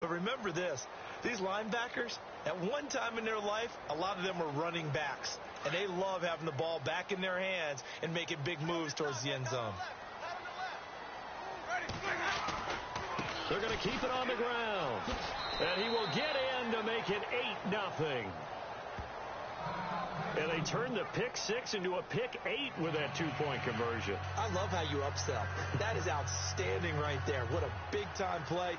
But remember this, these linebackers, at one time in their life, a lot of them were running backs. And they love having the ball back in their hands and making big moves towards the end zone. They're going to keep it on the ground. And he will get in to make it 8-0. And they turned the pick 6 into a pick 8 with that 2-point conversion. I love how you upsell. That is outstanding right there. What a big-time play.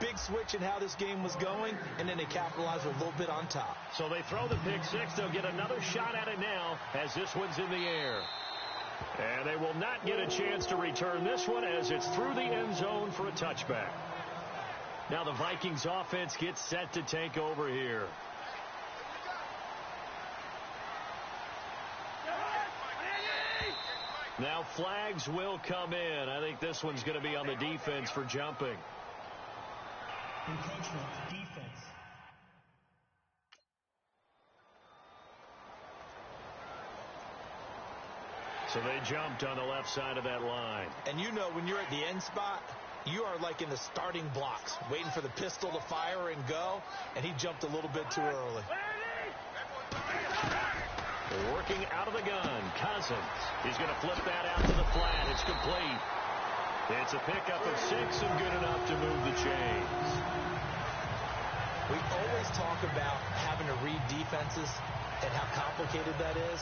Big switch in how this game was going, and then they capitalized with a little bit on top. So they throw the pick 6. They'll get another shot at it now as this one's in the air. And they will not get a chance to return this one as it's through the end zone for a touchback. Now the Vikings offense gets set to take over here. Now flags will come in. I think this one's going to be on the defense for jumping. Encroachment, defense. So they jumped on the left side of that line. And you know when you're at the end spot, you are like in the starting blocks, waiting for the pistol to fire and go, and he jumped a little bit too early. Working out of the gun, Cousins. He's going to flip that out to the flat. It's complete. It's a pickup of 6 and good enough to move the chains. We always talk about having to read defenses and how complicated that is.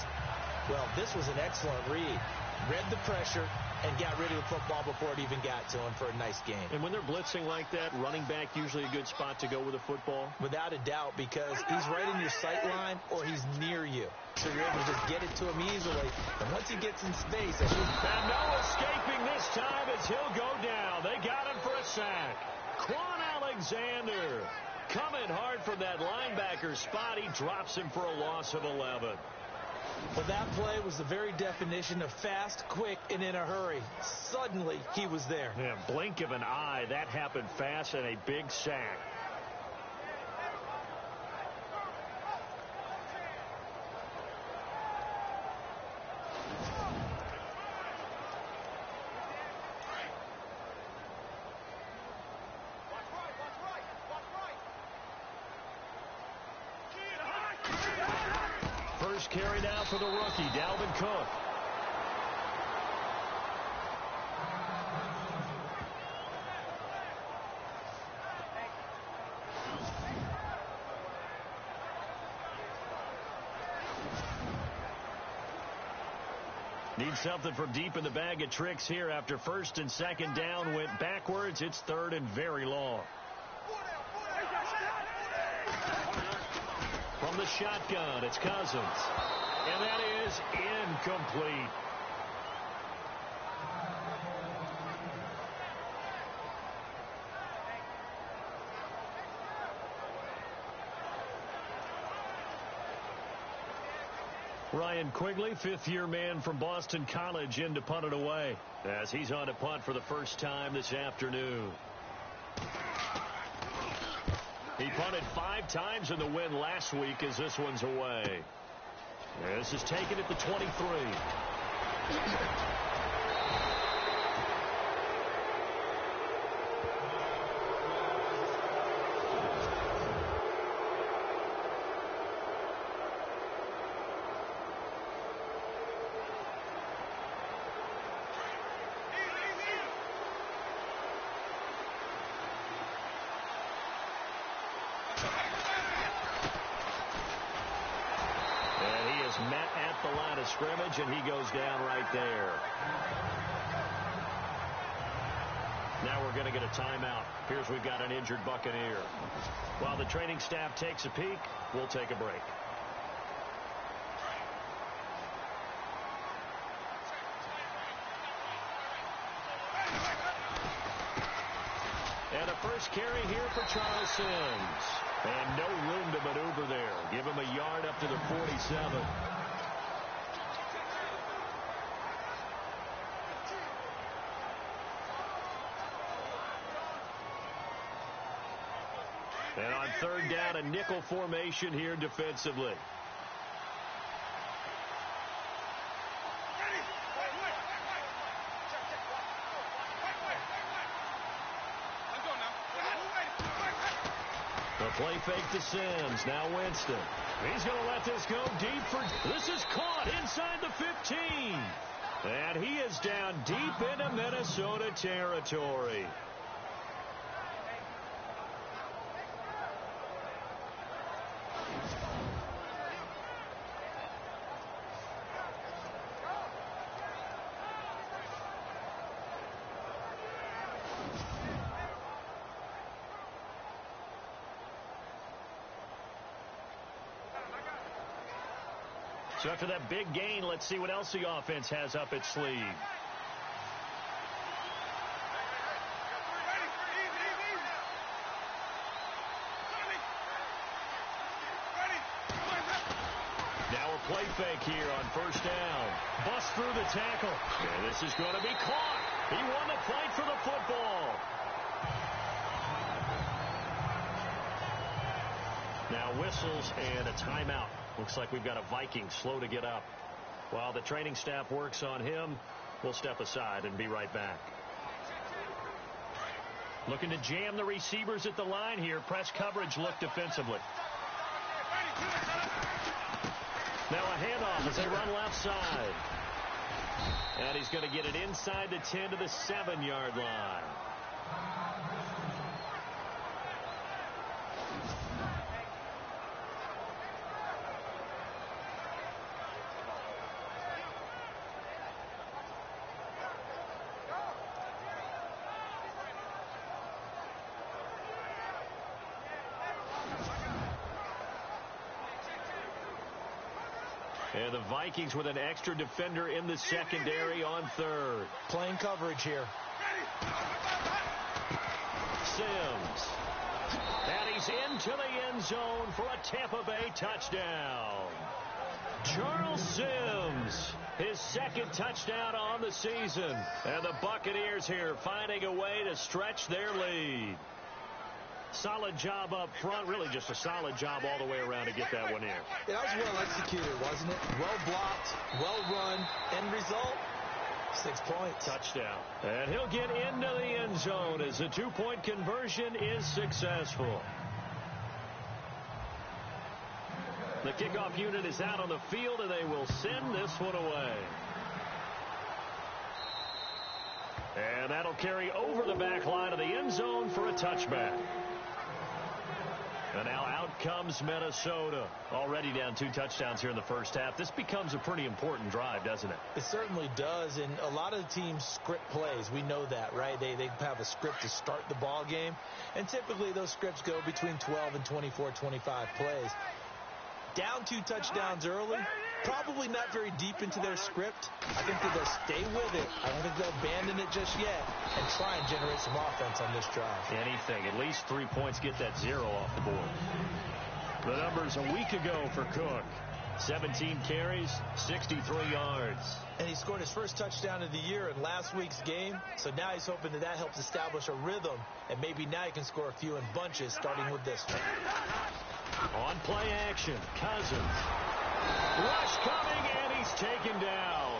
Well, this was an excellent read. Read the pressure and got rid of the football before it even got to him for a nice game. And when they're blitzing like that, running back usually a good spot to go with the football? Without a doubt, because he's right in your sight line or he's near you. So you're able to just get it to him easily. And once he gets in space, and no escaping this time as he'll go down. They got him for a sack. Quan Alexander coming hard from that linebacker spot. He drops him for a loss of 11. Well, that play was the very definition of fast, quick, and in a hurry. Suddenly, he was there. Yeah, blink of an eye. That happened fast and a big sack. First carry now for the rookie, Dalvin Cook. Need something from deep in the bag of tricks here after first and second down went backwards. It's third and very long. From the shotgun, it's Cousins. And that is incomplete. Ryan Quigley, fifth-year man from Boston College, in to punt it away as he's on to punt for the first time this afternoon. He punted 5 times in the win last week as this one's away. This is taken at the 23. Met at the line of scrimmage, and he goes down right there. Now we're going to get a timeout. Here's we've got an injured Buccaneer. While the training staff takes a peek, we'll take a break. And a first carry here for Charles Sims. And no room to maneuver there. Give him a yard up to the 47. And on third down, a nickel formation here defensively. play fake to Sims. Now Winston. He's going to let this go deep for... This is caught inside the 15. And he is down deep into Minnesota territory. So after that big gain, let's see what else the offense has up its sleeve. Now a play fake here on first down. Bust through the tackle. And this is going to be caught. He won the fight for the football. Now whistles and a timeout. Looks like we've got a Viking slow to get up. While the training staff works on him, we'll step aside and be right back. Looking to jam the receivers at the line here. Press coverage look defensively. Now a handoff as they run left side. And he's going to get it inside the 10 to the 7-yard line. And the Vikings with an extra defender in the secondary on third. Playing coverage here. Sims. And he's into the end zone for a Tampa Bay touchdown. Charles Sims, his second touchdown on the season. And the Buccaneers here finding a way to stretch their lead. Solid job up front, really just a solid job all the way around to get that one in. Yeah, that was well executed, wasn't it? Well blocked, well run. End result, 6 points. Touchdown. And he'll get into the end zone as the two-point conversion is successful. The kickoff unit is out on the field, and they will send this one away. And that'll carry over the back line of the end zone for a touchback. And now out comes Minnesota. Already down 2 touchdowns here in the first half. This becomes a pretty important drive, doesn't it? It certainly does, and a lot of the teams script plays. We know that, right? They have a script to start the ball game, and typically those scripts go between 12 and 24, 25 plays. Down 2 touchdowns early, probably not very deep into their script. I think that they'll stay with it. I don't think they'll abandon it just yet and try and generate some offense on this drive. Anything. At least 3 points, get that 0 off the board. The numbers a week ago for Cook. 17 carries, 63 yards. And he scored his first touchdown of the year in last week's game. So now he's hoping that helps establish a rhythm. And maybe now he can score a few in bunches, starting with this one. On play action, Cousins. Rush coming, and he's taken down.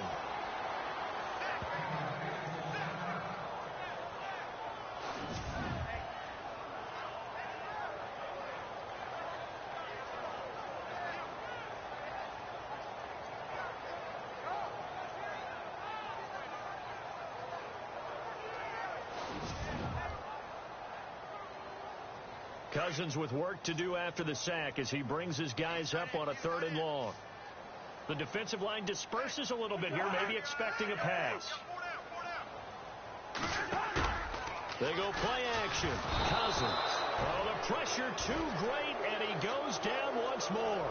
Cousins with work to do after the sack as he brings his guys up on a 3rd and long. The defensive line disperses a little bit here, maybe expecting a pass. They go play action. Cousins. Oh, the pressure too great, and he goes down once more.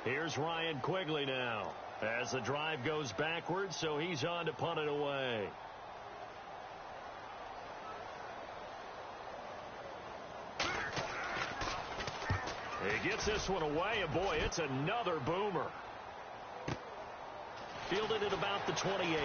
Here's Ryan Quigley now as the drive goes backwards, so he's on to punt it away. He gets this one away, and boy, it's another boomer. Fielded at about the 28.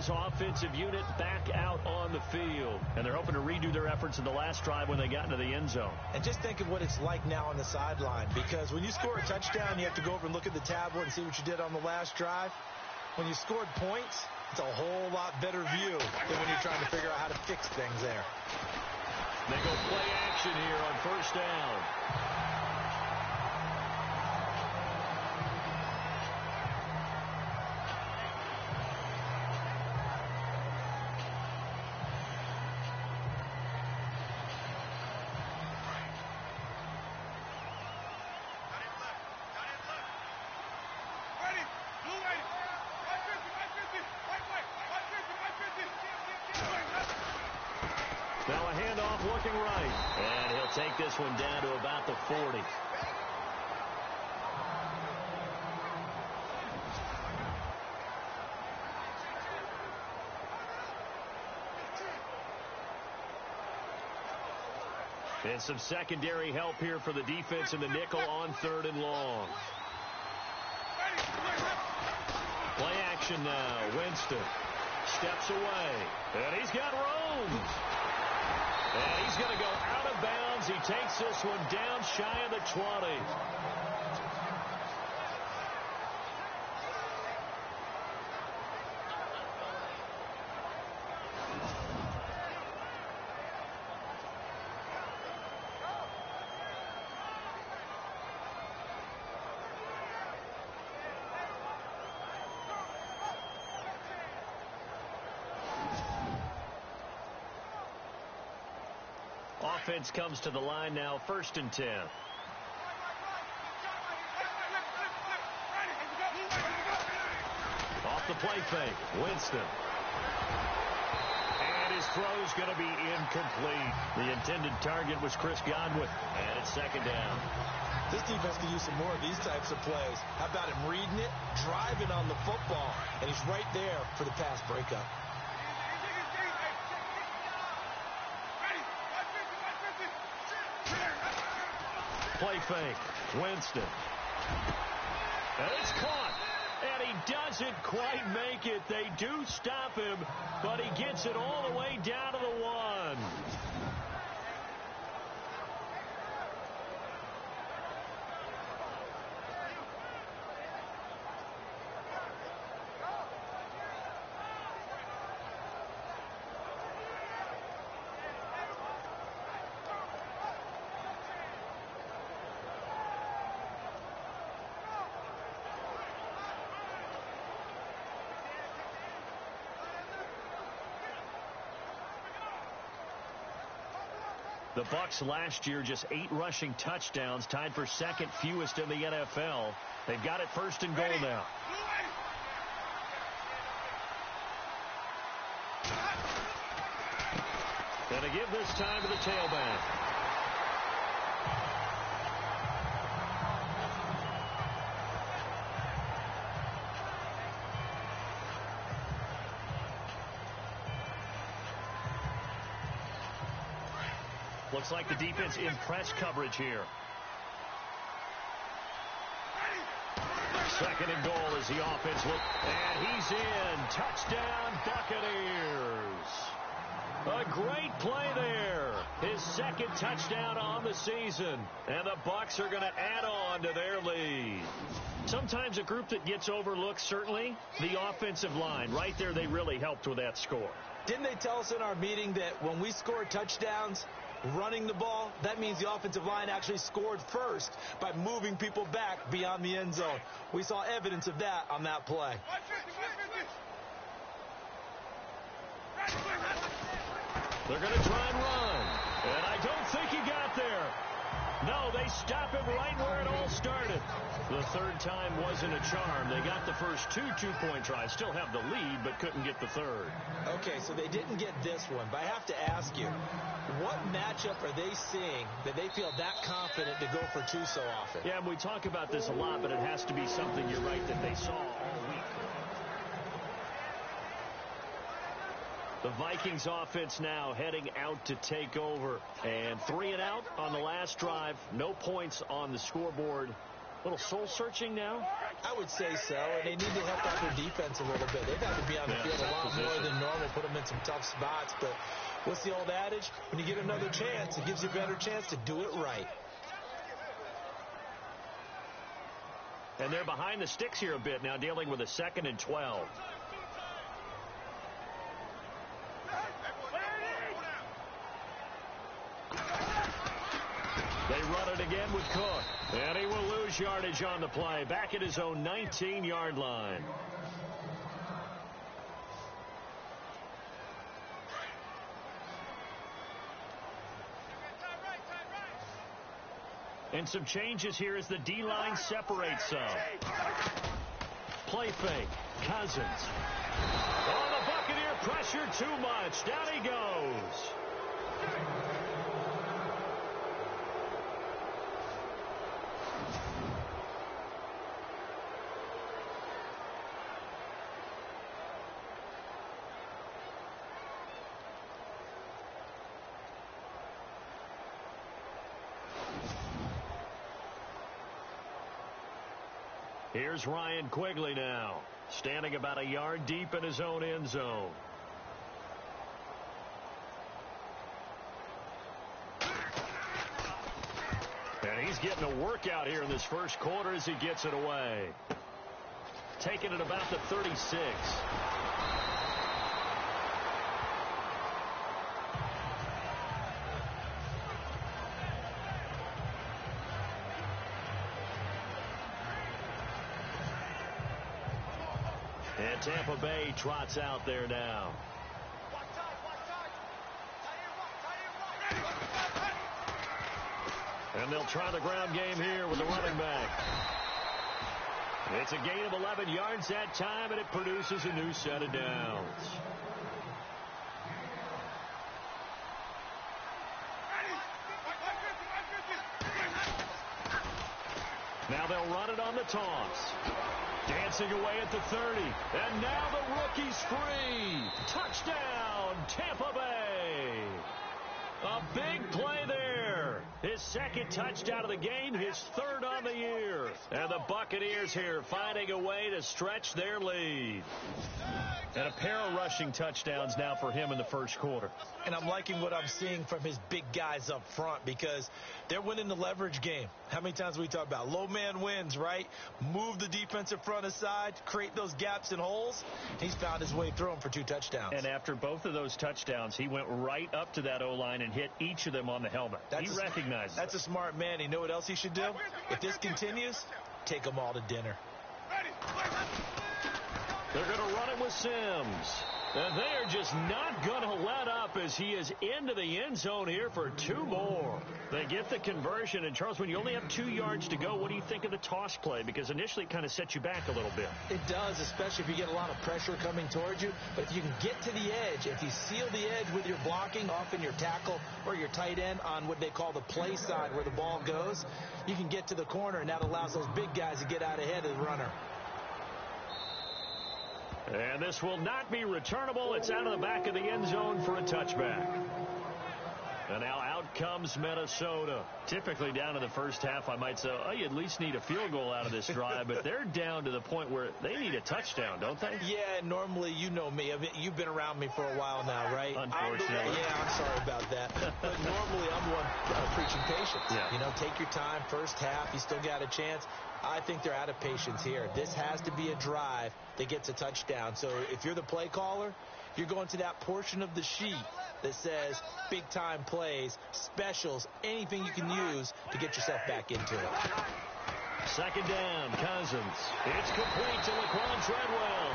his offensive unit back out on the field. And they're hoping to redo their efforts in the last drive when they got into the end zone. And just think of what it's like now on the sideline, because when you score a touchdown, you have to go over and look at the tablet and see what you did on the last drive. When you scored points, it's a whole lot better view than when you're trying to figure out how to fix things there. They go play action here on first down. Now a handoff looking right. And he'll take this one down to about the 40. And some secondary help here for the defense in the nickel on 3rd and long. Play action now. Winston steps away. And he's got room. And he's going to go out of bounds. He takes this one down shy of the 20. Offense comes to the line now, 1st and 10. Off the play fake, Winston. And his throw's going to be incomplete. The intended target was Chris Godwin, and it's 2nd down. This defense can use some more of these types of plays. How about him reading it, driving on the football, and he's right there for the pass breakup. Play fake. Winston. And it's caught. And he doesn't quite make it. They do stop him, but he gets it all the way down to the 1. The Bucks last year just 8 rushing touchdowns, tied for 2nd fewest in the NFL. They've got it 1st and goal now. And to give this time to the tailback. Looks like the defense in press coverage here. 2nd and goal as the offense look. And he's in. Touchdown, Buccaneers. A great play there. His 2nd touchdown on the season. And the Bucs are going to add on to their lead. Sometimes a group that gets overlooked, certainly, the offensive line. Right there, they really helped with that score. Didn't they tell us in our meeting that when we score touchdowns, running the ball, that means the offensive line actually scored first by moving people back beyond the end zone. We saw evidence of that on that play. They're going to try and run. And I don't think he got there. No, they stop him right where it all started. The 3rd time wasn't a charm. They got the first 2 two-point tries. Still have the lead, but couldn't get the 3rd. Okay, so they didn't get this one. But I have to ask you, what matchup are they seeing that they feel that confident to go for 2 so often? Yeah, and we talk about this a lot, but it has to be something, you're right, that they saw all week. The Vikings offense now heading out to take over. And 3 and out on the last drive. No points on the scoreboard. A little soul-searching now? I would say so, and they need to help out their defense a little bit. They've had to be on the field a lot more than normal, put them in some tough spots. But what's the old adage? When you get another chance, it gives you a better chance to do it right. And they're behind the sticks here a bit now, dealing with a 2nd and 12. They run it again with Cook. And he will lose yardage on the play. Back at his own 19-yard line. And some changes here as the D-line separates some. Play fake. Cousins. Oh, the Buccaneer pressure too much. Down he goes. Here's Ryan Quigley now, standing about a yard deep in his own end zone. And he's getting a workout here in this first quarter as he gets it away. Taking it about the 36. And Tampa Bay trots out there now. And they'll try the ground game here with the running back. It's a gain of 11 yards that time, and it produces a new set of downs. Now they'll run it on the toss. Dancing away at the 30. And now the rookie's free. Touchdown, Tampa Bay. A big play there. His 2nd touchdown of the game, his 3rd on the year. And the Buccaneers here finding a way to stretch their lead. And a pair of rushing touchdowns now for him in the first quarter. And I'm liking what I'm seeing from his big guys up front because they're winning the leverage game. How many times we talk about low man wins, right? Move the defensive front aside, create those gaps and holes. He's found his way through them for 2 touchdowns. And after both of those touchdowns, he went right up to that O-line and hit each of them on the helmet. He recognizes That's a smart man. You know what else he should do? If this continues, take them all to dinner. They're going to run it with Sims. And they are just not going to let up as he is into the end zone here for 2 more. They get the conversion. And, Charles, when you only have 2 yards to go, what do you think of the toss play? Because initially it kind of sets you back a little bit. It does, especially if you get a lot of pressure coming towards you. But if you can get to the edge, if you seal the edge with your blocking, often your tackle or your tight end on what they call the play side where the ball goes, you can get to the corner, and that allows those big guys to get out ahead of the runner. And this will not be returnable. It's out of the back of the end zone for a touchback. And now out comes Minnesota. Typically down in the first half, I might say, oh, you at least need a field goal out of this drive. But they're down to the point where they need a touchdown, don't they? Yeah, normally, you know me. I mean, you've been around me for a while now, right? Unfortunately. I'm sorry about that. But normally, I'm the one preaching patience. Yeah. You know, take your time. First half, you still got a chance. I think they're out of patience here. This has to be a drive that gets a touchdown. So if you're the play caller, you're going to that portion of the sheet that says big-time plays, specials, anything you can use to get yourself back into it. 2nd down, Cousins. It's complete to Laquan Treadwell.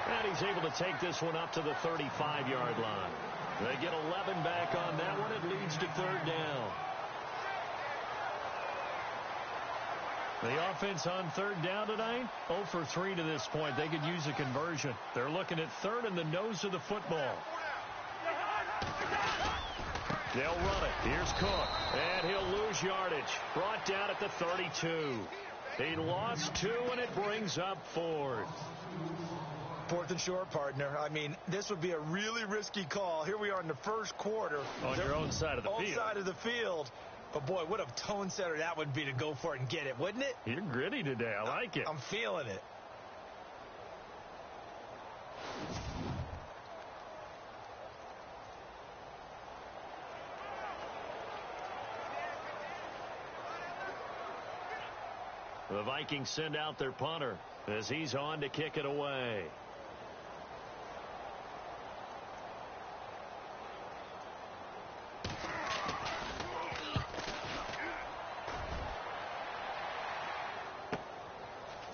And he's able to take this one up to the 35-yard line. They get 11 back on that one. It leads to 3rd down. The offense on 3rd down tonight, 0 for 3 to this point. They could use a conversion. They're looking at 3rd and the nose of the football. They'll run it. Here's Cook. And he'll lose yardage. Brought down at the 32. He lost 2, and it brings up 4th. 4th and short, partner. I mean, this would be a really risky call. Here we are in the first quarter. On your own side of the field. Own side of the field. But, boy, what a tone setter that would be to go for it and get it, wouldn't it? You're gritty today. I like it. I'm feeling it. The Vikings send out their punter as he's on to kick it away.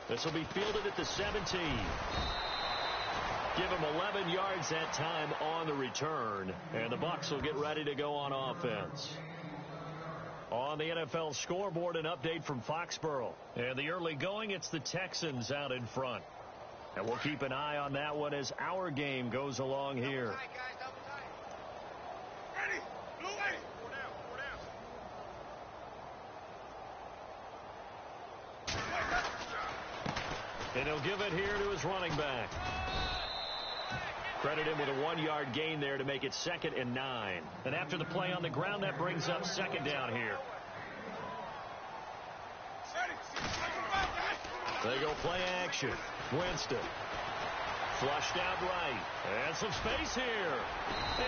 This will be fielded at the 17. Give him 11 yards that time on the return, and the Bucs will get ready to go on offense. On the NFL scoreboard, an update from Foxborough. And the early going, it's the Texans out in front. And we'll keep an eye on that one as our game goes along here. Double tight, guys, double tight. Ready, blue way. Four down. And he'll give it here to his running back. Credit him with a 1-yard gain there to make it 2nd and 9. And after the play on the ground, that brings up 2nd down here. They go play action. Winston. Flushed out right. And some space here.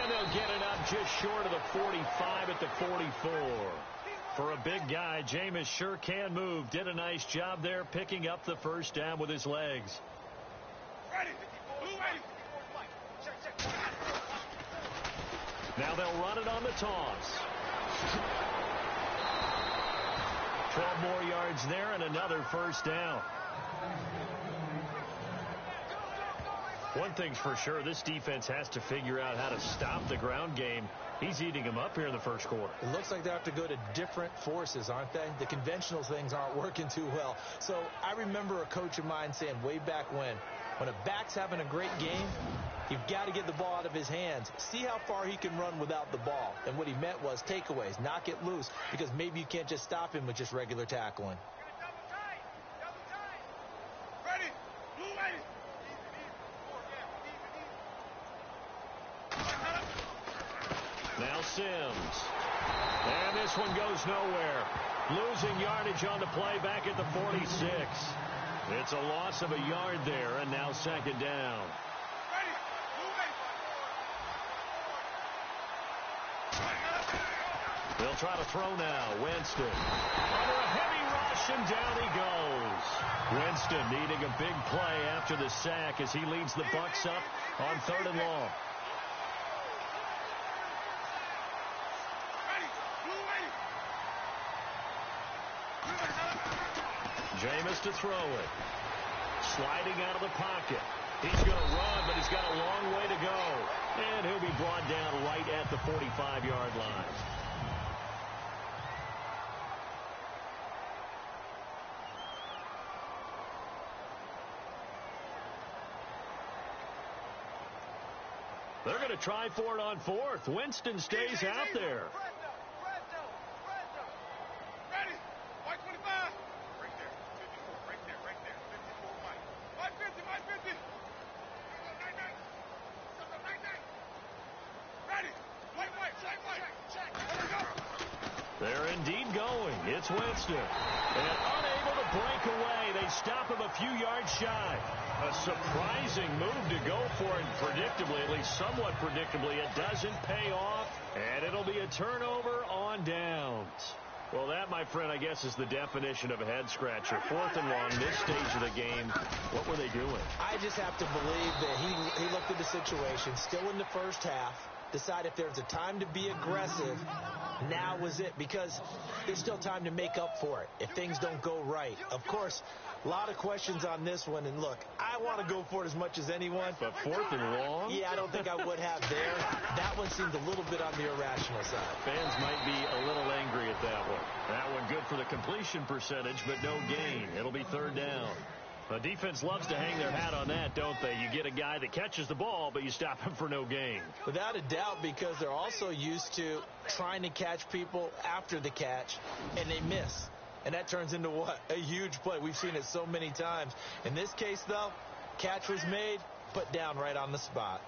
And they'll get it up just short of the 45 at the 44. For a big guy, Jameis sure can move. Did a nice job there picking up the first down with his legs. Ready, blue way. Now they'll run it on the toss. 12 more yards there and another first down. One thing's for sure, this defense has to figure out how to stop the ground game. He's eating them up here in the first quarter. It looks like they have to go to different forces, aren't they? The conventional things aren't working too well. So I remember a coach of mine saying way back when a back's having a great game, you've got to get the ball out of his hands. See how far he can run without the ball. And what he meant was takeaways, knock it loose, because maybe you can't just stop him with just regular tackling. Double tight. Ready, blue way. Now Sims. And this one goes nowhere. Losing yardage on the play back at the 46. It's a loss of a yard there, and now 2nd down. They'll try to throw now. Winston. Under a heavy rush, and down he goes. Winston needing a big play after the sack as he leads the Bucs up on 3rd and long. Jameis to throw it. Sliding out of the pocket. He's going to run, but he's got a long way to go. And he'll be brought down right at the 45-yard line. They're going to try for it on 4th. Winston stays out there. Ready, white 25. Right there, 54, right there, 54, white. White 50, white 50. Ready, white. Check. They're indeed going. It's Winston. And unable to break away. They stop him a few yards shy. A surprising move to go for it predictably, at least somewhat predictably. It doesn't pay off, and it'll be a turnover on downs. Well, that, my friend, I guess is the definition of a head-scratcher. 4th and long, this stage of the game. What were they doing? I just have to believe that he looked at the situation, still in the first half, decided if there's a time to be aggressive, now was it, because there's still time to make up for it if things don't go right. Of course, a lot of questions on this one, and look, I want to go for it as much as anyone. But 4th and long? Yeah, I don't think I would have there. That one seemed a little bit on the irrational side. Fans might be a little angry at that one. That one good for the completion percentage, but no gain. It'll be 3rd down. The defense loves to hang their hat on that, don't they? You get a guy that catches the ball, but you stop him for no gain. Without a doubt, because they're also used to trying to catch people after the catch, and they miss. And that turns into what? A huge play. We've seen it so many times. In this case, though, catch was made, put down right on the spot.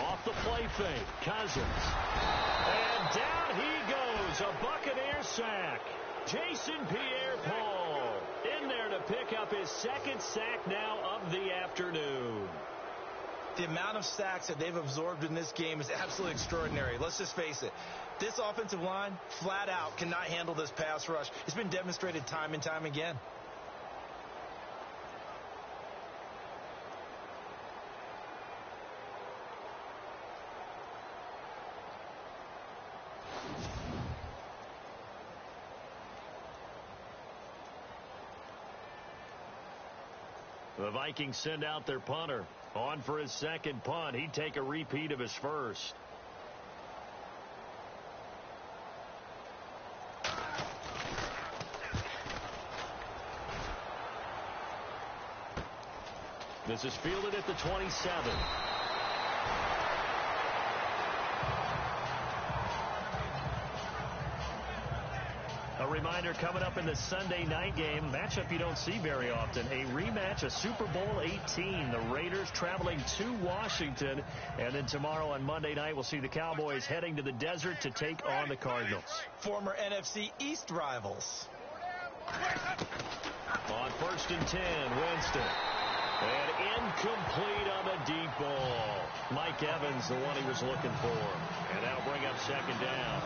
Off the play fake, Cousins. And down he goes, a Buccaneer sack. Jason Pierre-Paul in there to pick up his second sack now of the afternoon. The amount of sacks that they've absorbed in this game is absolutely extraordinary. Let's just face it. This offensive line, flat out, cannot handle this pass rush. It's been demonstrated time and time again. The Vikings send out their punter. On for his second punt. He'd take a repeat of his first. This is fielded at the 27. A reminder coming up in the Sunday night game, matchup you don't see very often, a rematch of Super Bowl 18. The Raiders traveling to Washington. And then tomorrow on Monday night, we'll see the Cowboys heading to the desert to take on the Cardinals. Former NFC East rivals. On 1st and 10, Winston. And incomplete on the deep ball. Mike Evans, the one he was looking for. And that'll bring up second down.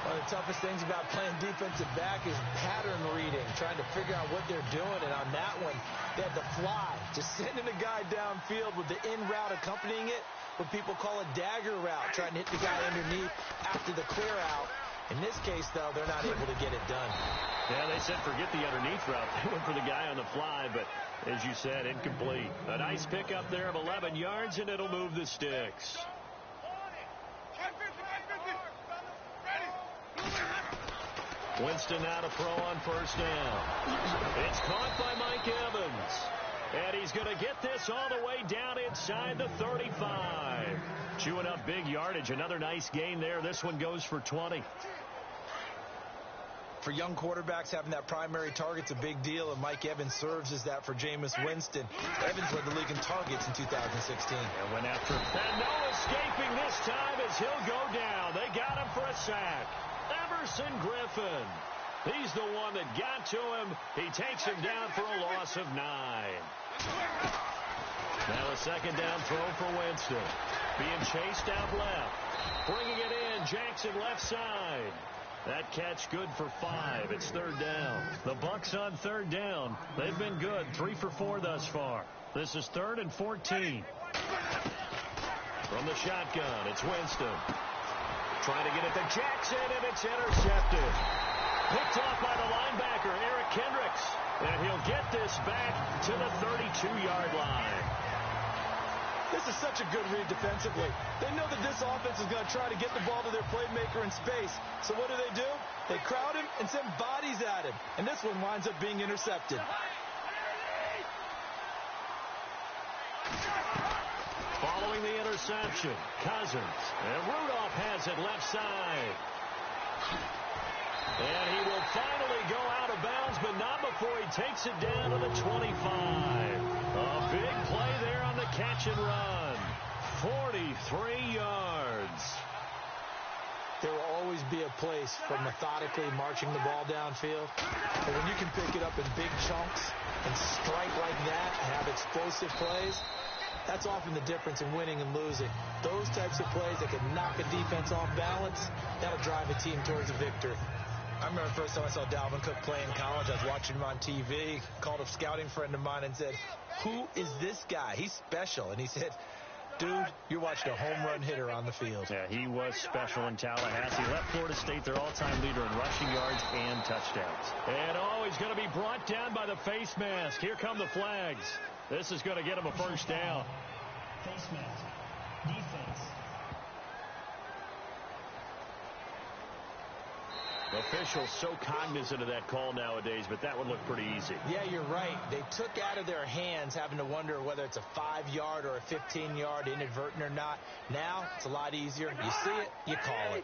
One of the toughest things about playing defensive back is pattern reading, trying to figure out what they're doing. And on that one, they had to fly, just sending the guy downfield with the in route accompanying it, what people call a dagger route, trying to hit the guy underneath after the clear out. In this case, though, they're not able to get it done. Yeah, they said forget the underneath route. They went for the guy on the fly, but as you said, incomplete. A nice pickup there of 11 yards, and it'll move the sticks. Winston now to throw on 1st down. It's caught by Mike Evans. And he's going to get this all the way down inside the 35. Chewing up big yardage. Another nice gain there. This one goes for 20. For young quarterbacks, having that primary target's a big deal, and Mike Evans serves as that for Jameis Winston. Evans led the league in targets in 2016. And went after him. And no escaping this time as he'll go down. They got him for a sack. Everson Griffin. He's the one that got to him. He takes him down for a loss of 9. Now a second down throw for Winston. Being chased out left. Bringing it in. Jackson left side. That catch good for 5. It's 3rd down. The Bucs on 3rd down. They've been good. 3 for 4 thus far. This is 3rd and 14. From the shotgun, it's Winston. Trying to get it to Jackson, and it's intercepted. Picked off by the linebacker, Eric Kendricks. And he'll get this back to the 32-yard line. This is such a good read defensively. They know that this offense is going to try to get the ball to their playmaker in space. So what do? They crowd him and send bodies at him. And this one winds up being intercepted. Following the interception, Cousins. And Rudolph has it left side. And he will finally go out of bounds, but not before he takes it down to the 25. A big play there on the catch and run. 43 yards. There will always be a place for methodically marching the ball downfield. But when you can pick it up in big chunks and strike like that and have explosive plays, that's often the difference in winning and losing. Those types of plays that can knock a defense off balance, that'll drive a team towards a victory. I remember the first time I saw Dalvin Cook play in college. I was watching him on TV, called a scouting friend of mine and said, "Who is this guy? He's special." And he said, "Dude, you're watching a home run hitter on the field." Yeah, he was special in Tallahassee. Left Florida State their all-time leader in rushing yards and touchdowns. And he's going to be brought down by the face mask. Here come the flags. This is going to get him a first down. Face mask. Defense. Officials so cognizant of that call nowadays, but that would look pretty easy. Yeah, you're right. They took out of their hands having to wonder whether it's a 5-yard or a 15-yard inadvertent or not. Now, it's a lot easier. You see it, you call it.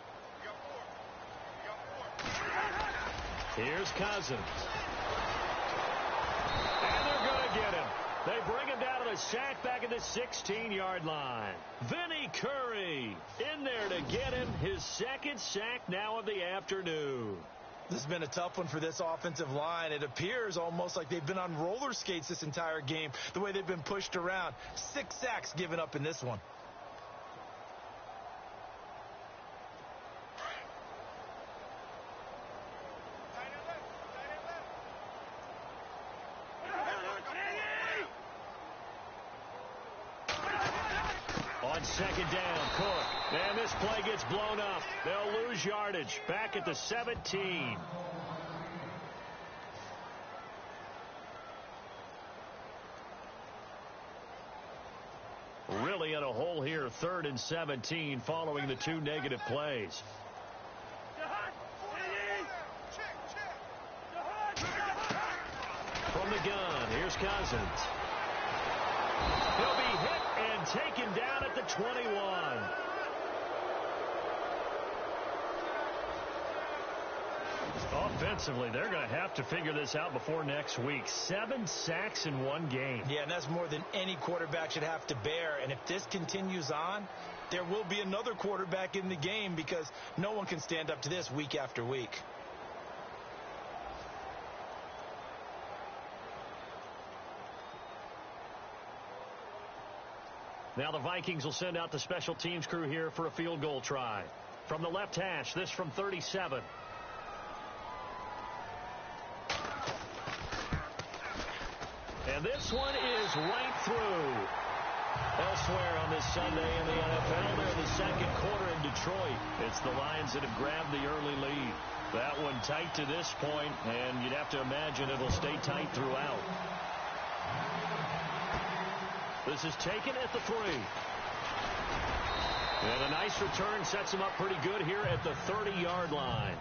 Here's Cousins. And they're going to get him. They bring him down to the sack back at the 16-yard line. Vinny Curry in there to get him his second sack now of the afternoon. This has been a tough one for this offensive line. It appears almost like they've been on roller skates this entire game, the way they've been pushed around. 6 sacks given up in this one. On second down, Cook. And this play gets blown up. They'll lose yardage back at the 17. Really in a hole here, 3rd and 17 following the 2 negative plays. From the gun, here's Cousins. He'll be hit and taken down at the 21. Offensively, they're going to have to figure this out before next week. 7 sacks in one game. Yeah, and that's more than any quarterback should have to bear. And if this continues on, there will be another quarterback in the game because no one can stand up to this week after week. Now the Vikings will send out the special teams crew here for a field goal try. From the left hash, this from 37. And this one is right through. Elsewhere on this Sunday in the NFL, they're in the second quarter in Detroit. It's the Lions that have grabbed the early lead. That one tight to this point, and you'd have to imagine it'll stay tight throughout. This is taken at the 3. And a nice return sets him up pretty good here at the 30-yard line.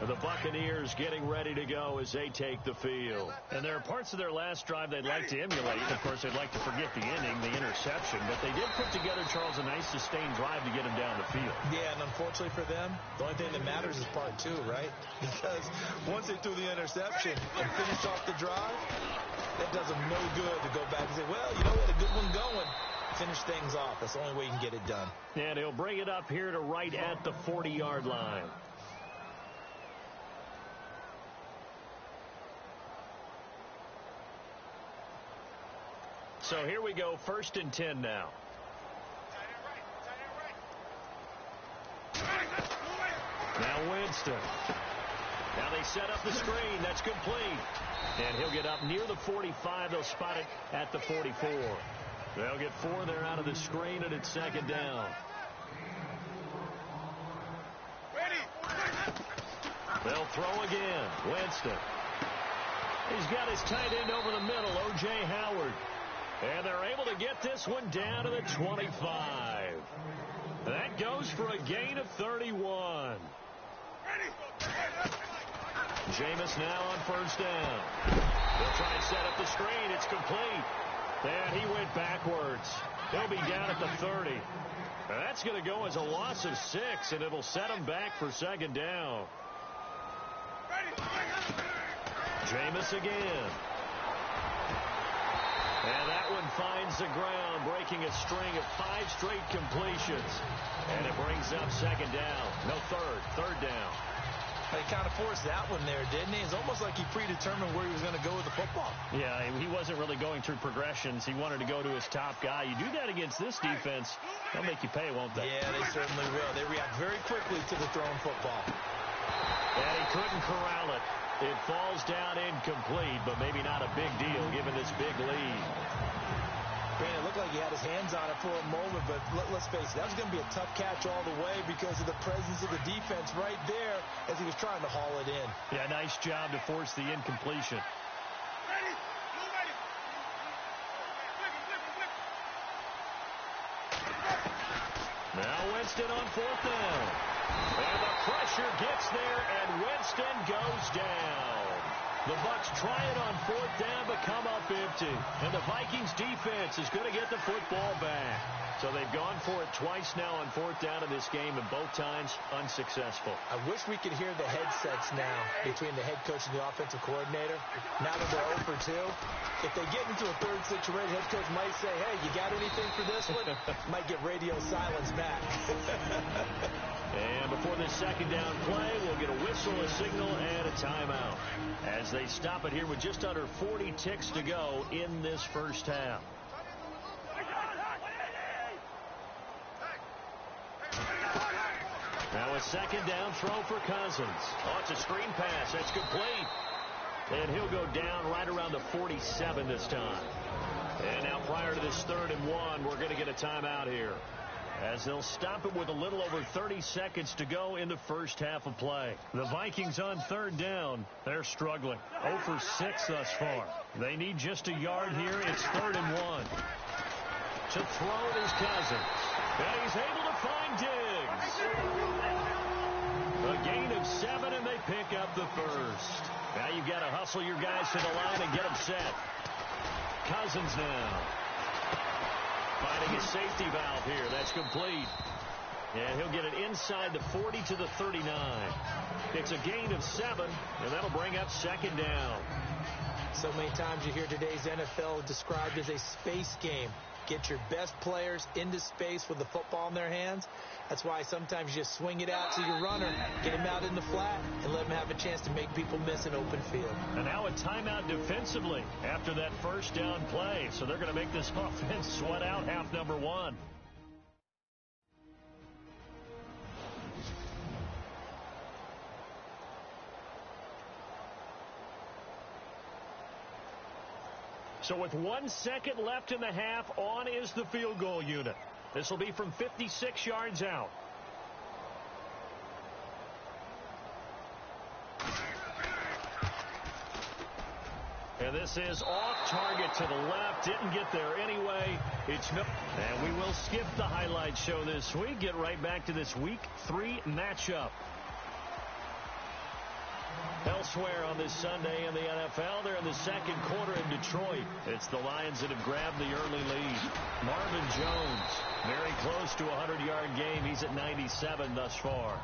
The Buccaneers getting ready to go as they take the field. And there are parts of their last drive they'd like to emulate. Of course, they'd like to forget the inning, the interception. But they did put together, Charles, a nice sustained drive to get him down the field. Yeah, and unfortunately for them, the only thing that matters is part 2, right? Because once they threw the interception and finished off the drive, that does them no good to go back and say, well, you know, we had a good one going. Finish things off. That's the only way you can get it done. And he'll bring it up here to right at the 40-yard line. So here we go, 1st and 10 now. Now Winston. Now they set up the screen. That's complete. And he'll get up near the 45. They'll spot it at the 44. They'll get 4 there out of the screen, and it's second down. They'll throw again. Winston. He's got his tight end over the middle, O.J. Howard. And they're able to get this one down to the 25. That goes for a gain of 31. Jameis now on 1st down. They'll try and set up the screen. It's complete. And he went backwards. He'll be down at the 30. That's going to go as a loss of 6, and it'll set him back for second down. Jameis again. And that one finds the ground, breaking a string of 5 straight completions. And it brings up second down. No, third down. He kind of forced that one there, didn't he? It's almost like he predetermined where he was going to go with the football. Yeah, he wasn't really going through progressions. He wanted to go to his top guy. You do that against this defense, they'll make you pay, won't they? Yeah, they certainly will. They react very quickly to the thrown football. And he couldn't corral it. It falls down incomplete, but maybe not a big deal given this big lead. Brandon, it looked like he had his hands on it for a moment, but let's face it, that was going to be a tough catch all the way because of the presence of the defense right there as he was trying to haul it in. Yeah, nice job to force the incompletion. Now Winston on 4th down. And the pressure gets there, and Winston goes down. The Bucs try it on 4th down, but come up empty. And the Vikings defense is going to get the football back. So they've gone for it twice now on 4th down in this game, and both times unsuccessful. I wish we could hear the headsets now between the head coach and the offensive coordinator. Now that they're 0 for 2, if they get into a third situation, head coach might say, hey, you got anything for this one? Might get radio silence back. And before this second down play, we'll get a whistle, a signal, and a timeout as they stop it here with just under 40 ticks to go in this first half. Now a second down throw for Cousins. Oh, it's a screen pass. That's complete. And he'll go down right around the 47 this time. And now prior to this 3rd and 1, we're going to get a timeout here, as they'll stop it with a little over 30 seconds to go in the first half of play. The Vikings on 3rd down. They're struggling. 0 for 6 thus far. They need just a yard here. It's 3rd and 1. To throw is Cousins. And he's able to find Diggs. A gain of 7, and they pick up the first. Now you've got to hustle your guys to the line and get them set. Cousins now finding a safety valve here. That's complete. And he'll get it inside the 40 to the 39. It's a gain of 7, and that'll bring up 2nd down. So many times you hear today's NFL described as a space game. Get your best players into space with the football in their hands. That's why sometimes you just swing it out to your runner, get him out in the flat, and let him have a chance to make people miss an open field. And now a timeout defensively after that first down play. So they're going to make this offense sweat out half number 1. So with 1 second left in the half, on is the field goal unit. This will be from 56 yards out. And this is off target to the left. Didn't get there anyway. And we will skip the highlight show this week. Get right back to this Week 3 matchup. Elsewhere on this Sunday in the NFL, they're in the second quarter in Detroit. It's the Lions that have grabbed the early lead. Marvin Jones, very close to a 100-yard game. He's at 97 thus far.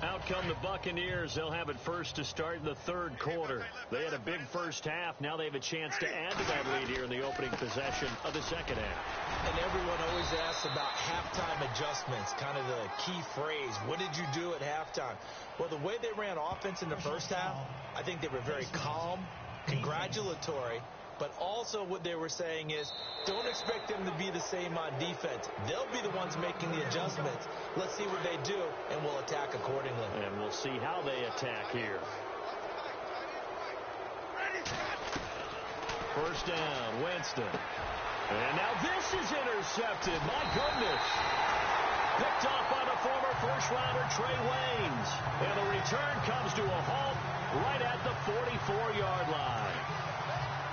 Out come the Buccaneers. They'll have it first to start in the 3rd quarter. They had a big first half. Now they have a chance to add to that lead here in the opening possession of the second half. And everyone always asks about halftime adjustments, kind of the key phrase. What did you do at halftime? Well, the way they ran offense in the first half, I think they were very calm, congratulatory, but also what they were saying is, don't expect them to be the same on defense. They'll be the ones making the adjustments. Let's see what they do, and we'll attack accordingly. And we'll see how they attack here. First down, Winston. And now this is intercepted. My goodness. Picked off by the former first-rounder Trey Waynes. And the return comes to a halt right at the 44-yard line.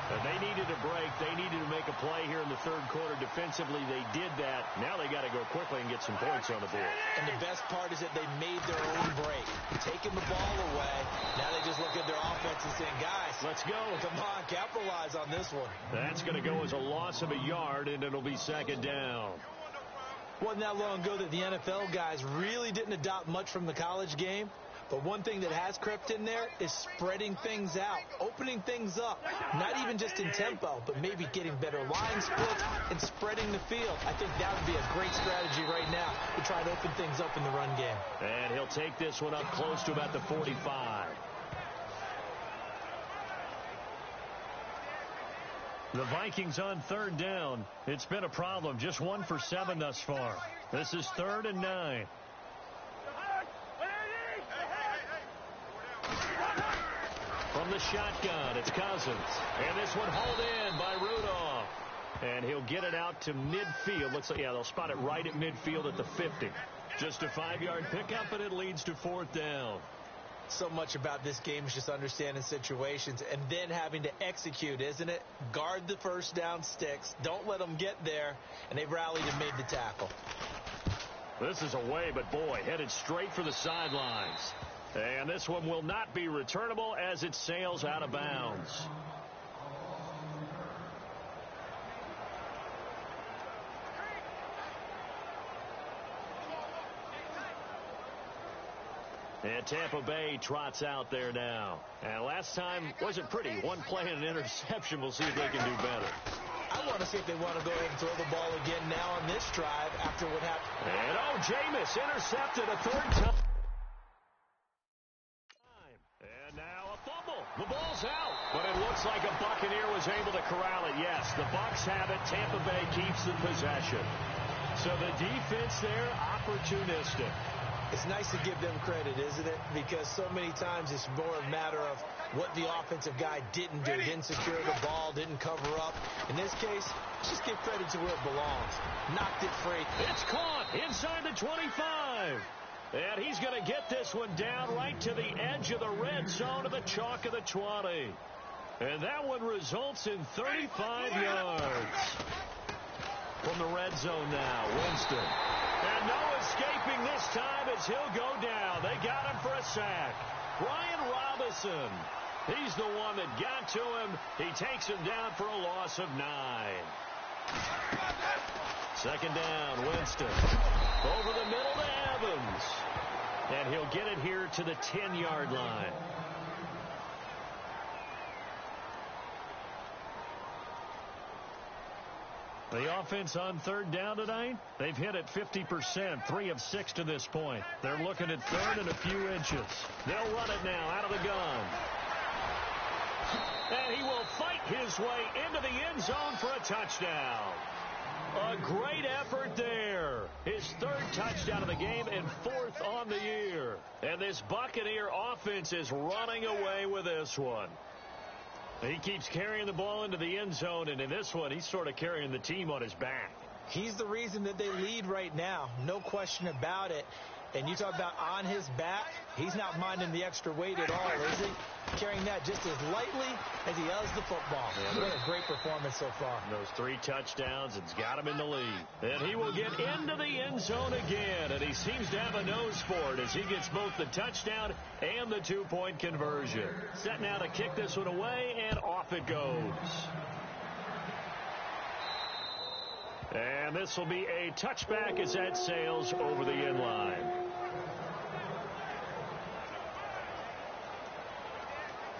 And they needed a break. They needed to make a play here in the 3rd quarter. Defensively, they did that. Now they got to go quickly and get some points on the board. And the best part is that they made their own break. Taking the ball away. Now they just look at their offense and saying, guys, let's go. Come on, capitalize on this one. That's going to go as a loss of a yard, and it'll be 2nd down. Wasn't that long ago that the NFL guys really didn't adopt much from the college game. But one thing that has crept in there is spreading things out, opening things up, not even just in tempo, but maybe getting better line splits and spreading the field. I think that would be a great strategy right now to try to open things up in the run game. And he'll take this one up close to about the 45. The Vikings on 3rd down. It's been a problem. Just 1 for 7 thus far. This is 3rd and 9. From the shotgun, it's Cousins. And this one hauled in by Rudolph. And he'll get it out to midfield. Looks like, yeah, they'll spot it right at midfield at the 50. Just a 5-yard pickup, and it leads to 4th down. So much about this game is just understanding situations and then having to execute, isn't it? Guard the first down sticks. Don't let them get there. And they've rallied and made the tackle. This is away, but boy, headed straight for the sidelines. And this one will not be returnable as it sails out of bounds. And Tampa Bay trots out there now. And last time wasn't pretty. One play and an interception. We'll see if they can do better. I want to see if they want to go ahead and throw the ball again now on this drive after what happened. And Jameis intercepted a third time. And now a fumble. The ball's out. But it looks like a Buccaneer was able to corral it. Yes, the Bucs have it. Tampa Bay keeps the possession. So the defense there, opportunistic. It's nice to give them credit, isn't it? Because so many times it's more a matter of what the offensive guy didn't do. Didn't secure the ball, didn't cover up. In this case, just give credit to where it belongs. Knocked it free. It's caught inside the 25. And he's going to get this one down right to the edge of the red zone of the chalk of the 20. And that one results in 35 yards. From the red zone now, Winston. And no escaping this time as he'll go down. They got him for a sack. Brian Robinson. He's the one that got to him. He takes him down for a loss of 9. Second down, Winston. Over the middle to Evans. And he'll get it here to the 10-yard line. The offense on third down tonight, they've hit it 50%, 3 of 6 to this point. They're looking at third and a few inches. They'll run it now out of the gun. And he will fight his way into the end zone for a touchdown. A great effort there. His third touchdown of the game and 4th on the year. And this Buccaneer offense is running away with this one. He keeps carrying the ball into the end zone, and in this one, he's sort of carrying the team on his back. He's the reason that they lead right now. No question about it. And you talk about on his back, he's not minding the extra weight at all, is he? Carrying that just as lightly as he does the football. Yeah, what a great performance so far. Those 3 touchdowns, it's got him in the lead. And he will get into the end zone again, and he seems to have a nose for it as he gets both the touchdown and the 2-point conversion. Set now to kick this one away, and off it goes. And this will be a touchback as that sails over the end line.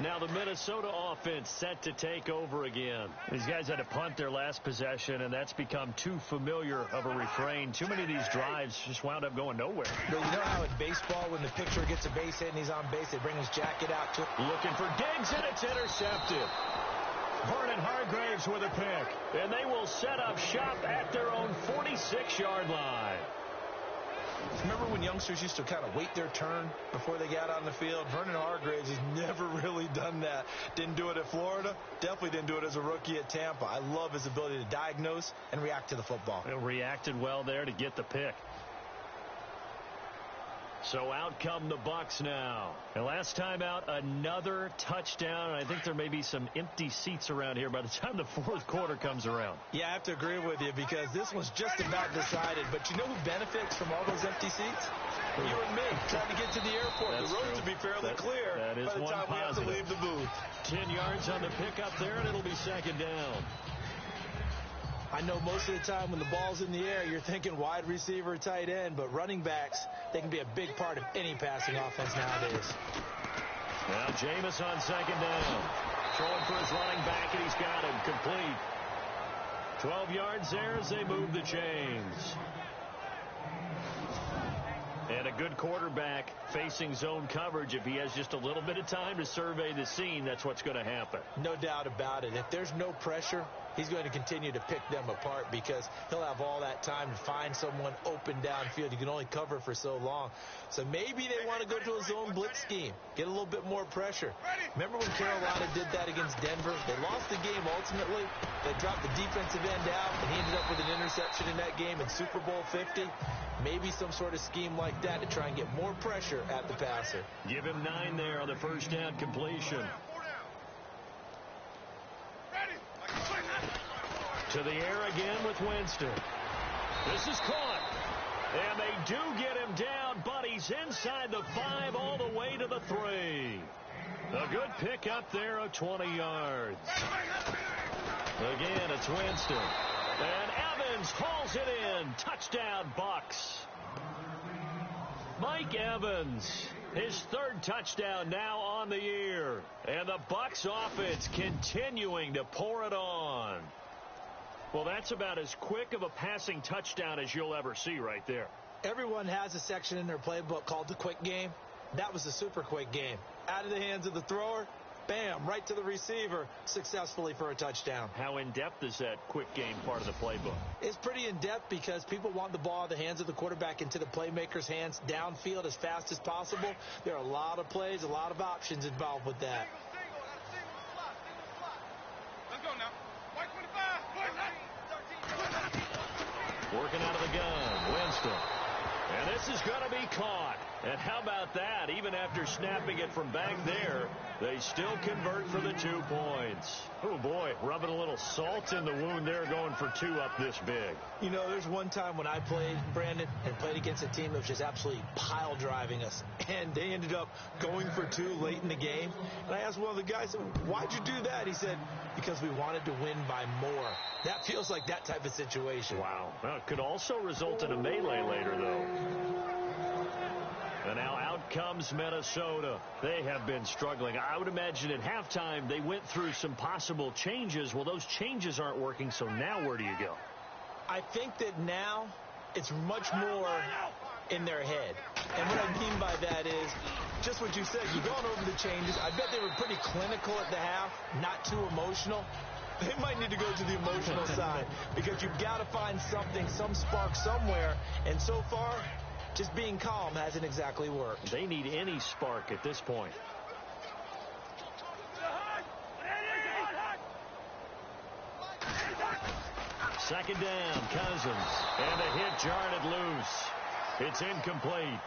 Now the Minnesota offense set to take over again. These guys had to punt their last possession, and that's become too familiar of a refrain. Too many of these drives just wound up going nowhere. But you know how in baseball, when the pitcher gets a base hit and he's on base, they bring his jacket out to him? Looking for Diggs, and it's intercepted. Vernon Hargreaves with a pick, and they will set up shop at their own 46-yard line. Remember when youngsters used to kind of wait their turn before they got on the field? Vernon Hargreaves has never really done that. Didn't do it at Florida. Definitely didn't do it as a rookie at Tampa. I love his ability to diagnose and react to the football. He reacted well there to get the pick. So out come the Bucs now. And last time out, another touchdown. And I think there may be some empty seats around here by the time the 4th quarter comes around. Yeah, I have to agree with you because this was just about decided. But you know who benefits from all those empty seats? You and me, trying to get to the airport. That's the roads true. will be fairly clear by the time we have to leave the booth. 10 yards on the pickup there, and it'll be second down. I know most of the time when the ball's in the air, you're thinking wide receiver, tight end, but running backs, they can be a big part of any passing offense nowadays. Now Jameis on second down. Throwing for his running back, and he's got him complete. 12 yards there as they move the chains. And a good quarterback facing zone coverage. If he has just a little bit of time to survey the scene, that's what's going to happen. No doubt about it. If there's no pressure, he's going to continue to pick them apart because he'll have all that time to find someone open downfield. You can only cover for so long. So maybe they want to go to a zone blitz scheme, get a little bit more pressure. Remember when Carolina did that against Denver? They lost the game ultimately. They dropped the defensive end out, and he ended up with an interception in that game in Super Bowl 50. Maybe some sort of scheme like that to try and get more pressure at the passer. Give him 9 there on the first down completion. To the air again with Winston. This is caught. And they do get him down, but he's inside the 5 all the way to the 3. A good pick up there of 20 yards. Again, it's Winston. And Evans hauls it in. Touchdown, Bucks. Mike Evans, his 3rd touchdown now on the year. And the Bucks offense continuing to pour it on. Well, that's about as quick of a passing touchdown as you'll ever see right there. Everyone has a section in their playbook called the quick game. That was a super quick game. Out of the hands of the thrower, bam, right to the receiver, successfully for a touchdown. How in-depth is that quick game part of the playbook? It's pretty in-depth because people want the ball out of the hands of the quarterback into the playmaker's hands downfield as fast as possible. There are a lot of plays, a lot of options involved with that. Let's go now. White 25. Working out of the gun, Winston. And this is going to be caught. And how about that? Even after snapping it from back there, they still convert for the 2 points. Oh, boy, rubbing a little salt in the wound there, going for 2 up this big. You know, there's one time when I played, Brandon, and played against a team that was just absolutely pile driving us. And they ended up going for 2 late in the game. And I asked one of the guys, why'd you do that? He said, because we wanted to win by more. That feels like that type of situation. Wow. Well, it could also result in a melee later, though. And now out comes Minnesota. They have been struggling. I would imagine at halftime they went through some possible changes. Well, those changes aren't working, so now where do you go? I think that now it's much more in their head. And what I mean by that is just what you said. You've gone over the changes. I bet they were pretty clinical at the half, not too emotional. They might need to go to the emotional side because you've got to find something, some spark somewhere. And so far, just being calm hasn't exactly worked. They need any spark at this point. Second down, Cousins. And a hit jarred it loose. It's incomplete.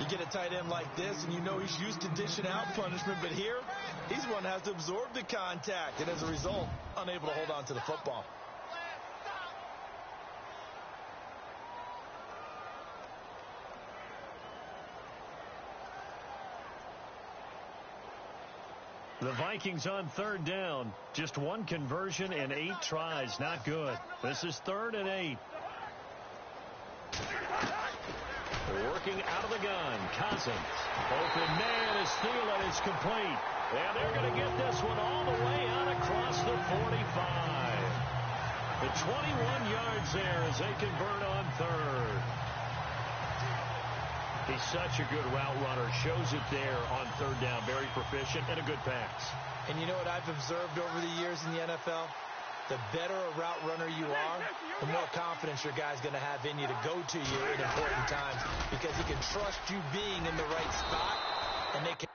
You get a tight end like this, and you know he's used to dishing out punishment, but here, he's one that has to absorb the contact, and as a result, unable to hold on to the football. The Vikings on 3rd down. Just 1 conversion and 8 tries. Not good. This is 3rd and 8. Working out of the gun. Cousins. Open man as Thielen is complete. And they're going to get this one all the way out across the 45. The 21 yards there as they convert on 3rd. He's such a good route runner. Shows it there on 3rd down. Very proficient and a good pass. And you know what I've observed over the years in the NFL? The better a route runner you are, the more confidence your guy's going to have in you to go to you in important times because he can trust you being in the right spot, and they can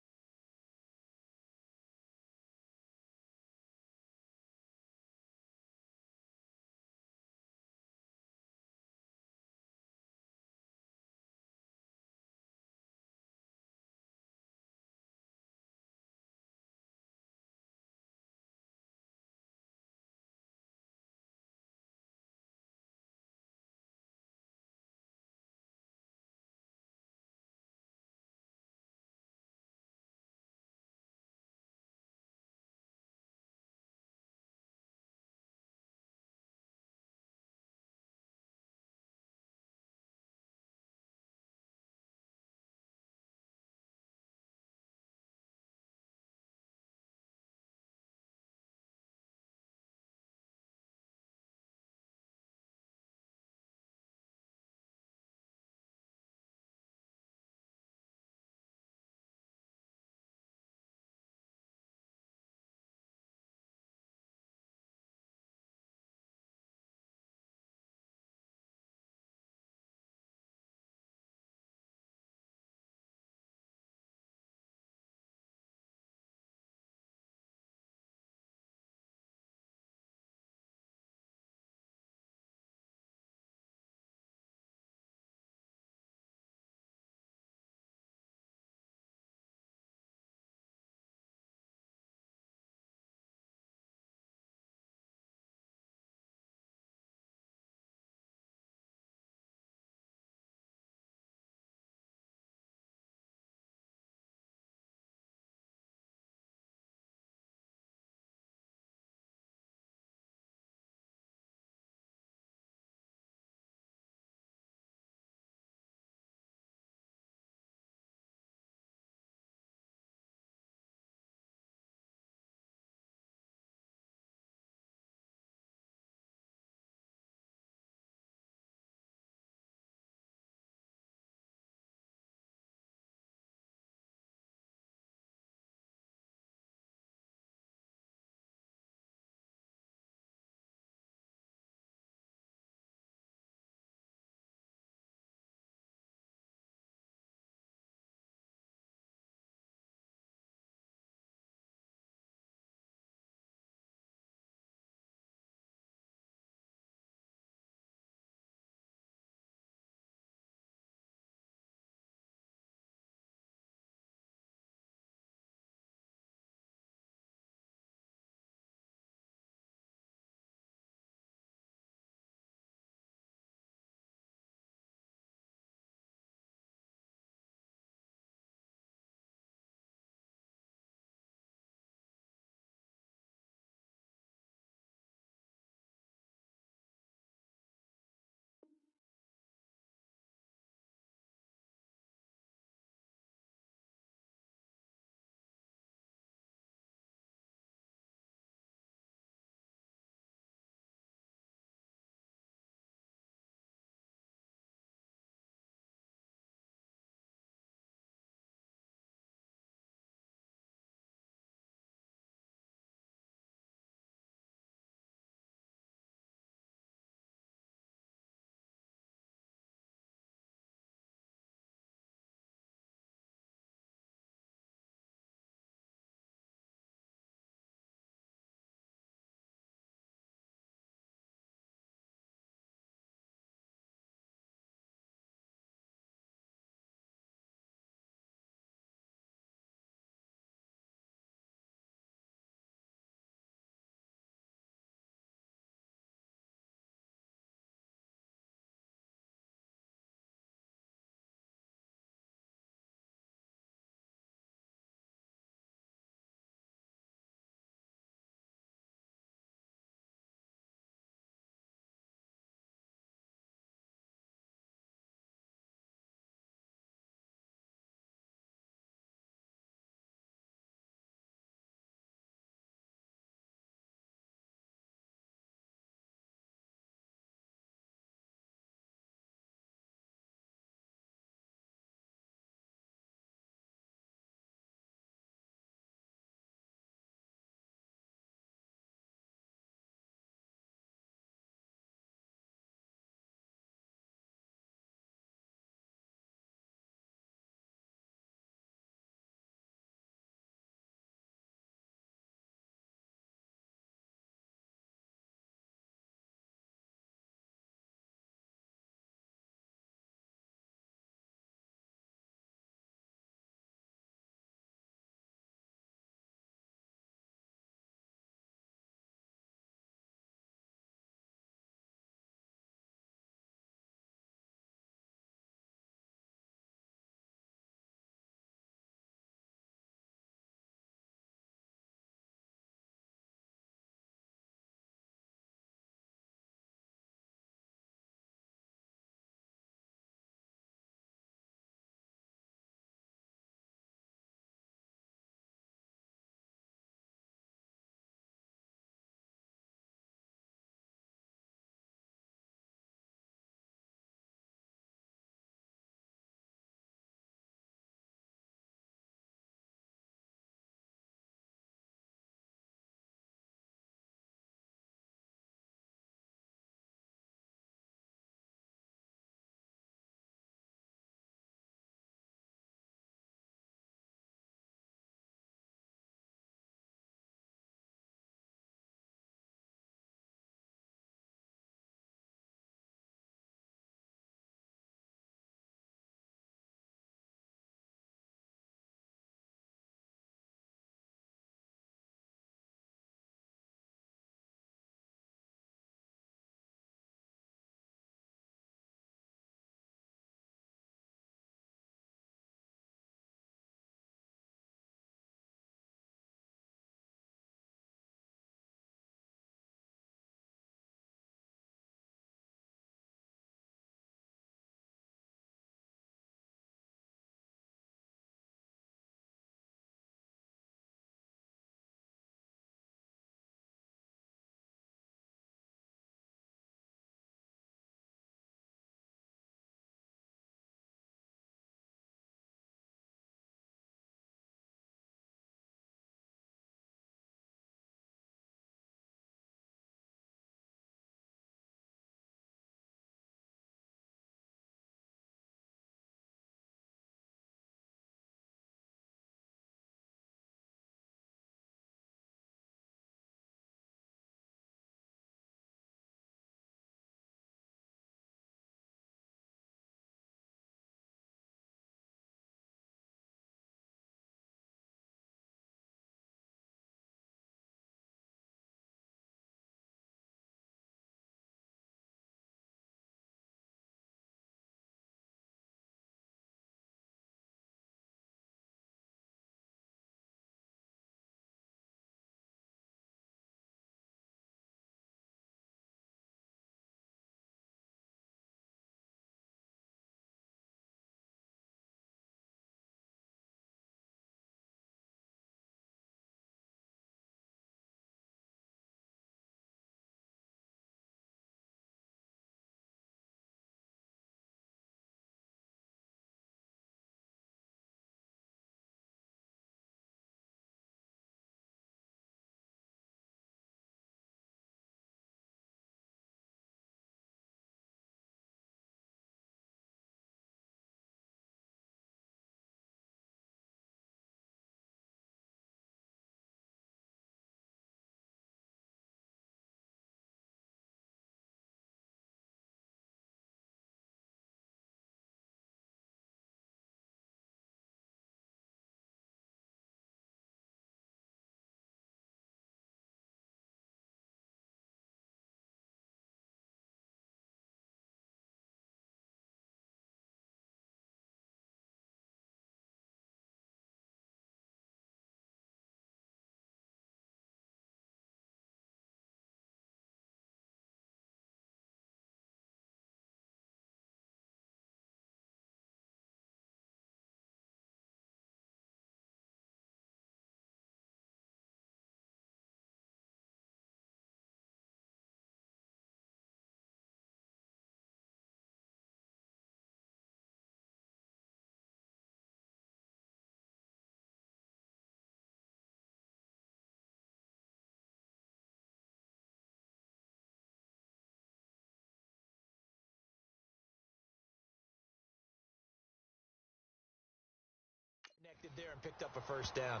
connected there and picked up a first down.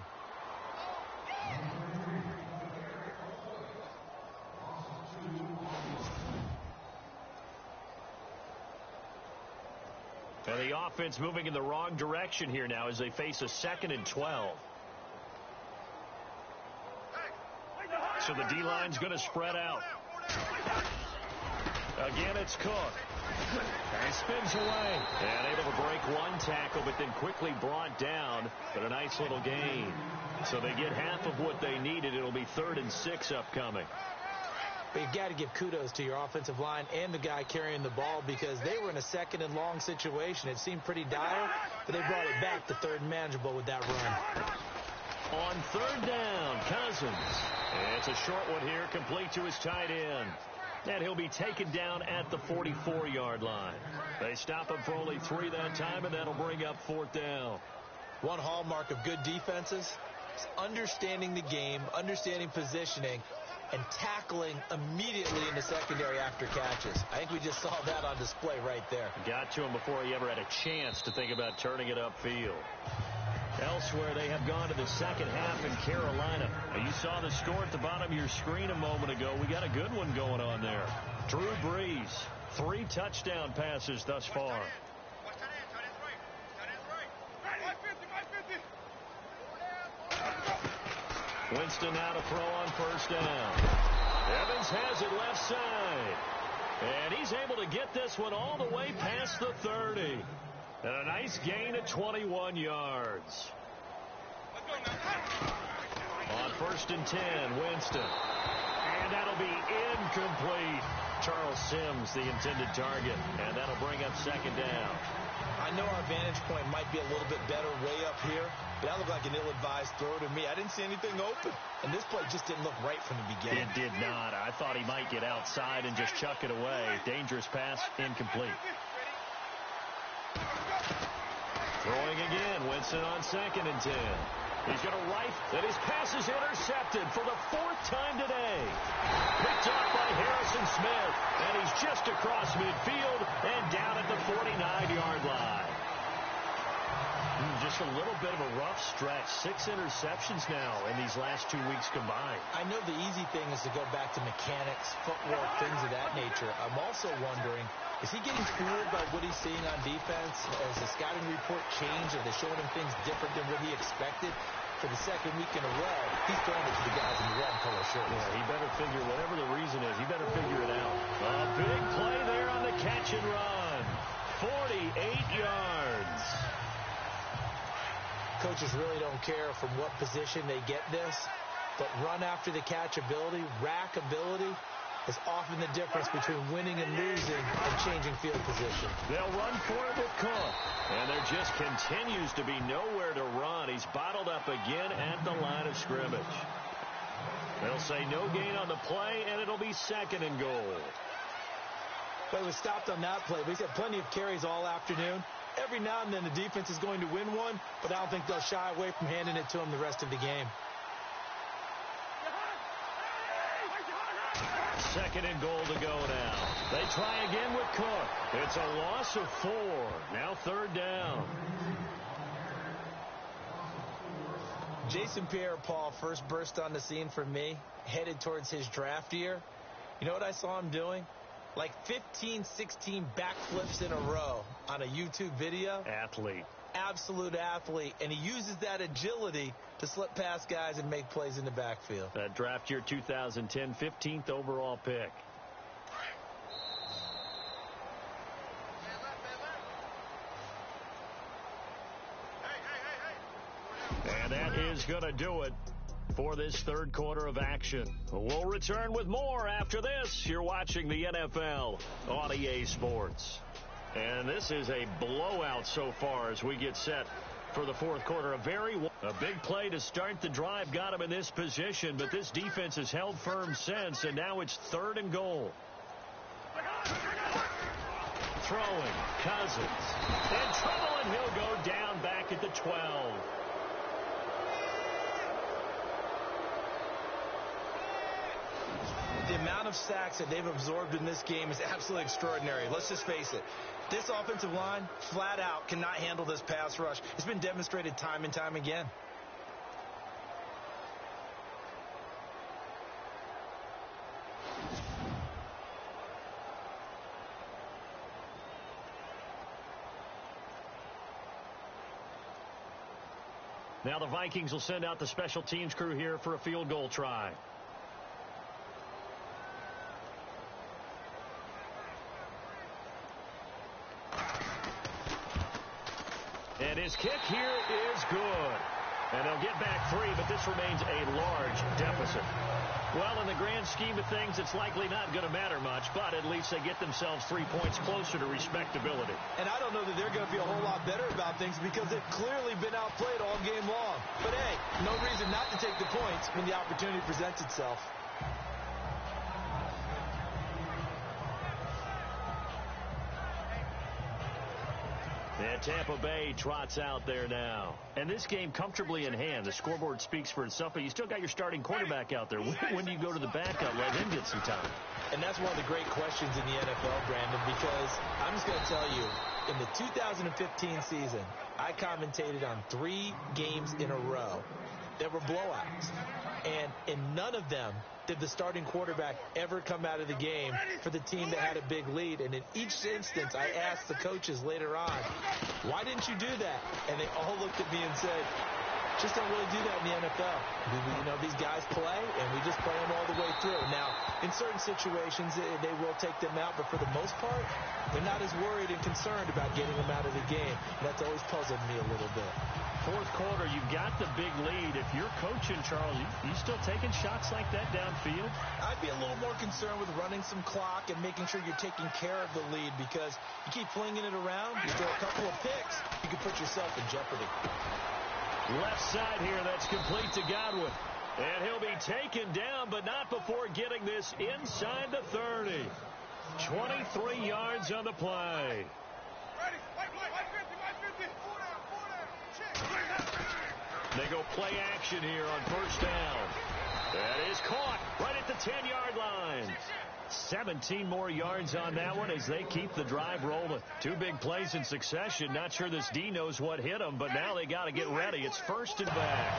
And the offense moving in the wrong direction here now as they face a 2nd and 12. So the D-line's going to spread out. Again, it's Cook. And spins away. And able to break one tackle, but then quickly brought down. But a nice little gain. So they get half of what they needed. It'll be 3rd and 6 upcoming. But you've got to give kudos to your offensive line and the guy carrying the ball because they were in a 2nd and long situation. It seemed pretty dire, but they brought it back to 3rd and manageable with that run. On 3rd down, Cousins. And it's a short one here, complete to his tight end. And he'll be taken down at the 44-yard line. They stop him for only 3 that time, and that'll bring up 4th down. One hallmark of good defenses is understanding the game, understanding positioning, and tackling immediately in the secondary after catches. I think we just saw that on display right there. Got to him before he ever had a chance to think about turning it upfield. Elsewhere, they have gone to the second half in Carolina. And you saw the score at the bottom of your screen a moment ago. We got a good one going on there. Drew Brees, 3 touchdown passes thus far. Winston now to throw on 1st down. Evans has it left side. And he's able to get this one all the way past the 30. And a nice gain of 21 yards. On 1st and 10, Winston. And that'll be incomplete. Charles Sims, the intended target. And that'll bring up 2nd down. I know our vantage point might be a little bit better way up here, but that looked like an ill-advised throw to me. I didn't see anything open. And this play just didn't look right from the beginning. It did not. I thought he might get outside and just chuck it away. Dangerous pass, incomplete. Throwing again, Winston on 2nd and 10. He's going to rifle, and his pass is intercepted for the 4th time today. Picked off by Harrison Smith, and he's just across midfield and down at the 49-yard line. Just a little bit of a rough stretch. 6 interceptions now in these last 2 weeks combined. I know the easy thing is to go back to mechanics, footwork, things of that nature. I'm also wondering, is he getting fooled by what he's seeing on defense? Has the scouting report changed? Are they showing him things different than what he expected? For the 2nd week in a row, he's throwing it to the guys in the red color shirts. Yeah, he better figure, whatever the reason is, he better figure it out. A big play there on the catch and run. 48 yards. Coaches really don't care from what position they get this, but run after the catch ability, rack ability, is often the difference between winning and losing and changing field position. They'll run for it with Cook. And there just continues to be nowhere to run. He's bottled up again at the line of scrimmage. They'll say no gain on the play, and it'll be 2nd and goal. But it was stopped on that play. He's had plenty of carries all afternoon. Every now and then the defense is going to win one, but I don't think they'll shy away from handing it to him the rest of the game. 2nd and goal to go now. They try again with Cook. It's a loss of 4. Now 3rd down. Jason Pierre-Paul first burst on the scene for me, headed towards his draft year. You know what I saw him doing? Like 15, 16 backflips in a row on a YouTube video. Athlete. Absolute athlete. And he uses that agility to slip past guys and make plays in the backfield. That draft year 2010, 15th overall pick. And that is going to do it for this 3rd quarter of action. We'll return with more after this. You're watching the NFL on EA Sports. And this is a blowout so far as we get set for the 4th quarter. A big play to start the drive got him in this position, but this defense has held firm since, and now it's 3rd and goal. Throwing, Cousins. In trouble, and he'll go down back at the 12. The amount of sacks that they've absorbed in this game is absolutely extraordinary. Let's just face it. This offensive line, flat out, cannot handle this pass rush. It's been demonstrated time and time again. Now the Vikings will send out the special teams crew here for a field goal try. And his kick here is good. And they'll get back 3, but this remains a large deficit. Well, in the grand scheme of things, it's likely not going to matter much, but at least they get themselves 3 points closer to respectability. And I don't know that they're going to feel a whole lot better about things because they've clearly been outplayed all game long. But, hey, no reason not to take the points when the opportunity presents itself. And Tampa Bay trots out there now. And this game comfortably in hand. The scoreboard speaks for itself, but you still got your starting quarterback out there. When do you go to the backup, let him get some time? And that's one of the great questions in the NFL, Brandon, because I'm just going to tell you, in the 2015 season, I commentated on 3 games in a row that were blowouts. And in none of them did the starting quarterback ever come out of the game for the team that had a big lead. And in each instance, I asked the coaches later on, why didn't you do that? And they all looked at me and said, just don't really do that in the NFL. These guys play, and we just play them all the way through. Now, in certain situations, they will take them out, but for the most part, they're not as worried and concerned about getting them out of the game. And that's always puzzled me a little bit. Fourth quarter, you've got the big lead. If you're coaching, Charles, you still taking shots like that downfield? I'd be a little more concerned with running some clock and making sure you're taking care of the lead, because you keep flinging it around, you throw a couple of picks, you can put yourself in jeopardy. Left side here, that's complete to Godwin. And he'll be taken down, but not before getting this inside the 30. 23 yards on the play. They go play action here on first down. That is caught right at the 10-yard line. 17 more yards on that one as they keep the drive rolling. 2 big plays in succession. Not sure this D knows what hit them, but now they got to get ready. It's first and back.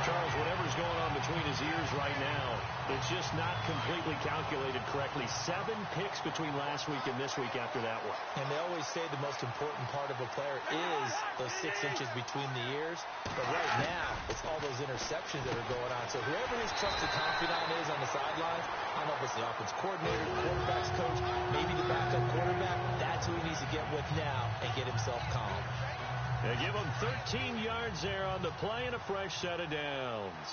Charles, whatever's going on between his ears right now, it's just not completely calculated correctly. 7 picks between last week and this week after that one. And they always say the most important part of a player is those 6 inches between the ears. But right now, it's all those interceptions that are going on. So whoever his trusted confidant is on the sidelines, I don't know if it's the offense coordinator, the quarterback's coach, maybe the backup quarterback, that's who he needs to get with now and get himself calm. They give him 13 yards there on the play and a fresh set of downs.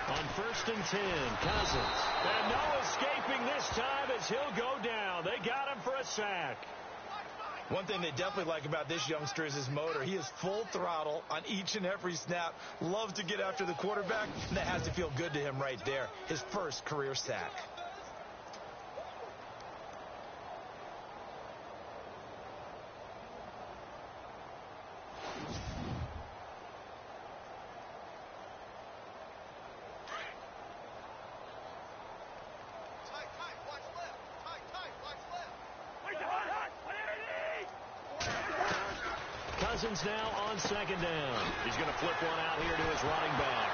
On first and 10, Cousins. And no escaping this time as he'll go down. They got him for a sack. One thing they definitely like about this youngster is his motor. He is full throttle on each and every snap. Loves to get after the quarterback, and that has to feel good to him right there. His first career sack. Cousins now on second down. He's going to flip one out here to his running back.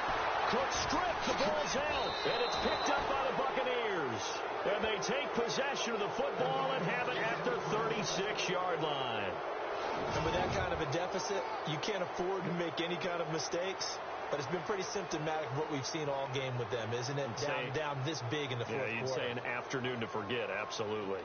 Cook stripped. The ball's out, and it's picked up by the Buccaneers. And they take possession of the football and have it at their 36-yard line. And with that kind of a deficit, you can't afford to make any kind of mistakes. But it's been pretty symptomatic of what we've seen all game with them, isn't it? Down this big in the fourth quarter. Yeah, you'd say an afternoon to forget, absolutely.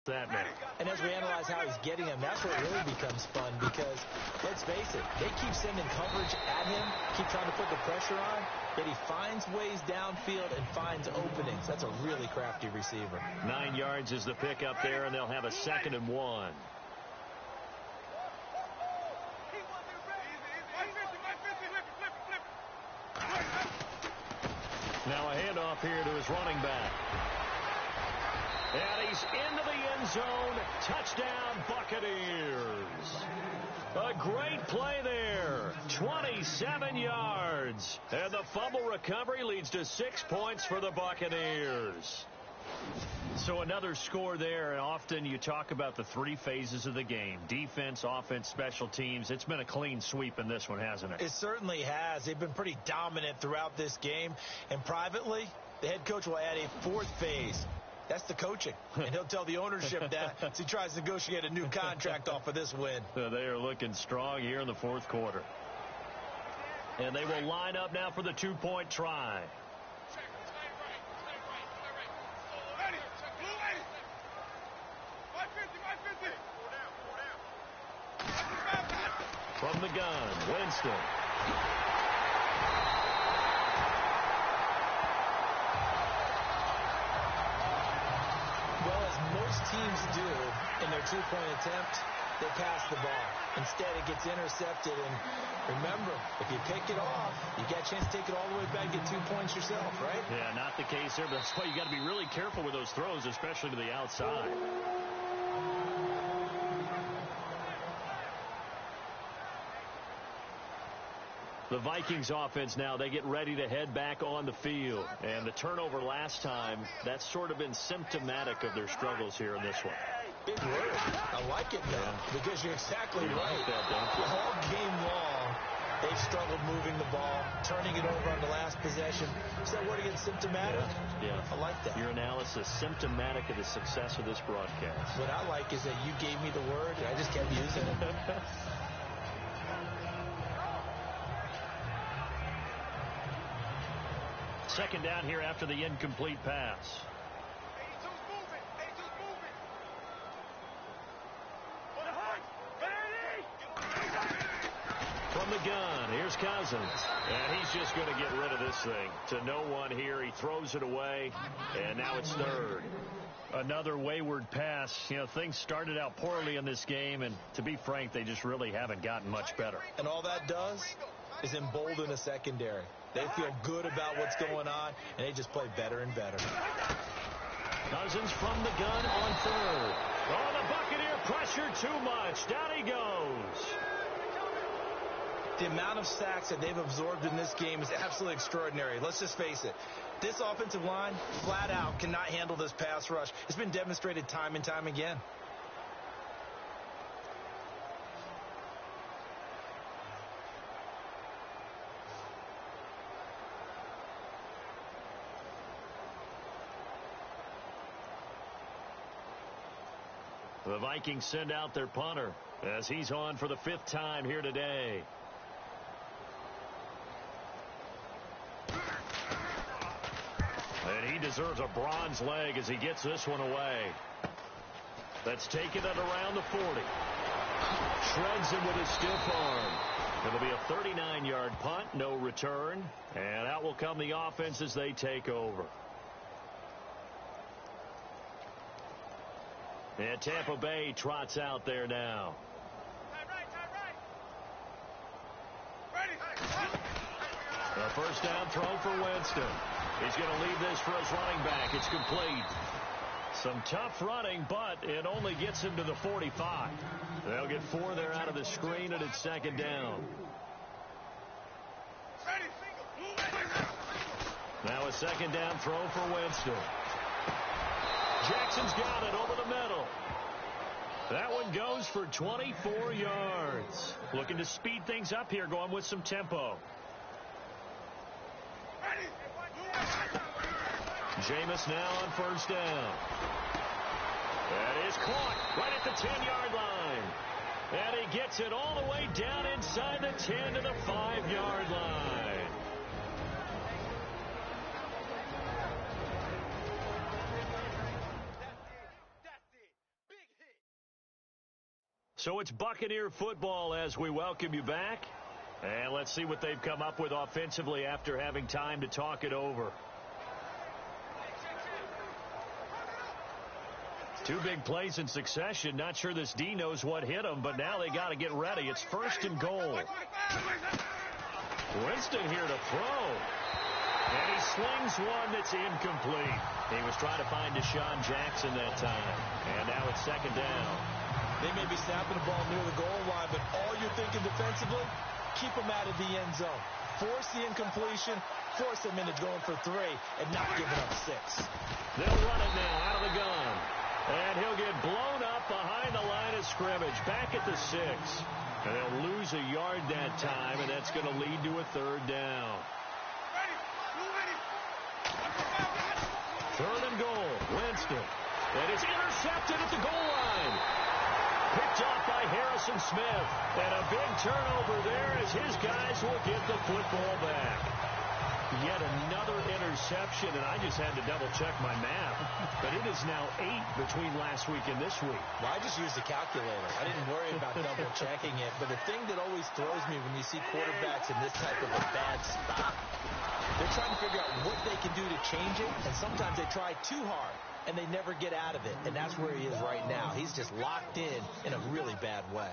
That man. And as we analyze how he's getting him, that's where it really becomes fun, because let's face it, they keep sending coverage at him, keep trying to put the pressure on, yet he finds ways downfield and finds openings. That's a really crafty receiver. 9 yards is the pick up there, and they'll have a 2nd and 1. Now a handoff here to his running back. And he's into the end zone. Touchdown, Buccaneers. A great play there. 27 yards. And the fumble recovery leads to 6 points for the Buccaneers. So another score there, and often you talk about the three phases of the game. Defense, offense, special teams. It's been a clean sweep in this one, hasn't it? It certainly has. They've been pretty dominant throughout this game. And privately, the head coach will add a fourth phase. That's the coaching. And he'll tell the ownership that as he tries to negotiate a new contract off of this win. They are looking strong here in the fourth quarter. And they will line up now for the two-point try. From the gun, Winston. Well, as most teams do in their two-point attempt, they pass the ball. Instead, it gets intercepted. And remember, if you pick it off, you get a chance to take it all the way back, get 2 points yourself, right? Yeah, not the case there, but that's why you got to be really careful with those throws, especially to the outside. The Vikings offense now, they get ready to head back on the field. And the turnover last time, that's sort of been symptomatic of their struggles here in this one. Big word. I like it, though, because you're exactly right. Like that, don't you? All game long, they've struggled moving the ball, turning it over on the last possession. Is that word again, symptomatic? Yeah. I like that. Your analysis, symptomatic of the success of this broadcast. What I like is that you gave me the word, and I just kept using it. Second down here after the incomplete pass. From the gun, here's Cousins. And he's just going to get rid of this thing. To no one here. He throws it away, and now it's third. Another wayward pass. You know, things started out poorly in this game, and to be frank, they just really haven't gotten much better. And all that does is embolden a secondary. They feel good about what's going on, and they just play better and better. Cousins from the gun on third. Oh, the Buccaneer pressure too much. Down he goes. The amount of sacks that they've absorbed in this game is absolutely extraordinary. Let's just face it. This offensive line, flat out, cannot handle this pass rush. It's been demonstrated time and time again. The Vikings send out their punter as he's on for the 5th time here today. And he deserves a bronze leg as he gets this one away. That's taken at around the 40. Shreds him with his stiff arm. It'll be a 39-yard punt, no return. And out will come the offense as they take over. And Tampa Bay trots out there now. A first down throw for Winston. He's going to leave this for his running back. It's complete. Some tough running, but it only gets him to the 45. They'll get 4 there out of the screen, and it's second down. Now a second down throw for Winston. Jackson's got it over the middle. That one goes for 24 yards. Looking to speed things up here, going with some tempo. Jameis now on first down. That is caught right at the 10-yard line. And he gets it all the way down inside the 10 to the 5-yard line. So it's Buccaneer football as we welcome you back. And let's see what they've come up with offensively after having time to talk it over. 2 big plays in succession. Not sure this D knows what hit him, but now they got to get ready. It's 1st and goal. Winston here to throw. And he slings one that's incomplete. He was trying to find Deshaun Jackson that time. And now it's second down. They may be snapping the ball near the goal line, but all you're thinking defensively, keep them out of the end zone. Force the incompletion, force them into going for 3, and not giving up 6. They'll run it now out of the gun. And he'll get blown up behind the line of scrimmage, back at the 6. And they'll lose a yard that time, and that's going to lead to a third down. Third and goal, Winston. And it's intercepted at the goal line. Picked off by Harrison Smith. And a big turnover there as his guys will get the football back. Yet another interception, and I just had to double-check my math. But it is now 8 between last week and this week. Well, I just used a calculator. I didn't worry about double-checking it. But the thing that always throws me when you see quarterbacks in this type of a bad spot, they're trying to figure out what they can do to change it, and sometimes they try too hard, and they never get out of it. And that's where he is right now. He's just locked in a really bad way.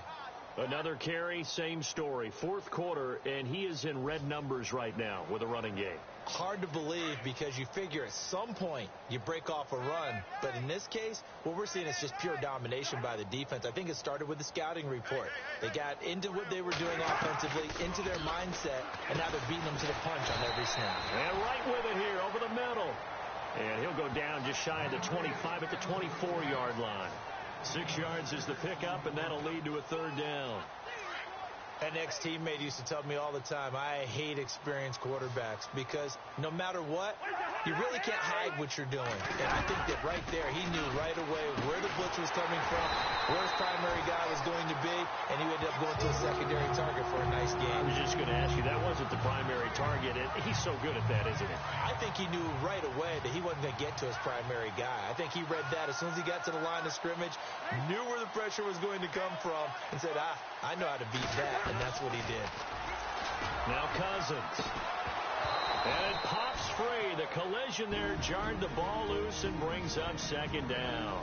Another carry, same story. Fourth quarter, and he is in red numbers right now with a running game. Hard to believe because you figure at some point you break off a run. But in this case, what we're seeing is just pure domination by the defense. I think it started with the scouting report. They got into what they were doing offensively, into their mindset, and now they're beating them to the punch on every snap. And right with it here over the middle. And he'll go down just shy of the 25 at the 24-yard line. 6 yards is the pickup, and that'll lead to a third down. An ex-teammate used to tell me all the time, I hate experienced quarterbacks because no matter what, you really can't hide what you're doing. And I think that right there, he knew right away where the blitz was coming from, where his primary guy was going to be, and he ended up going to a secondary target for a nice game. I was just going to ask you, that wasn't the primary target. He's so good at that, isn't he? I think he knew right away that he wasn't going to get to his primary guy. I think he read that as soon as he got to the line of scrimmage, knew where the pressure was going to come from, and said, I know how to beat that. And that's what he did. Now Cousins. And it pops free. The collision there jarred the ball loose and brings up second down.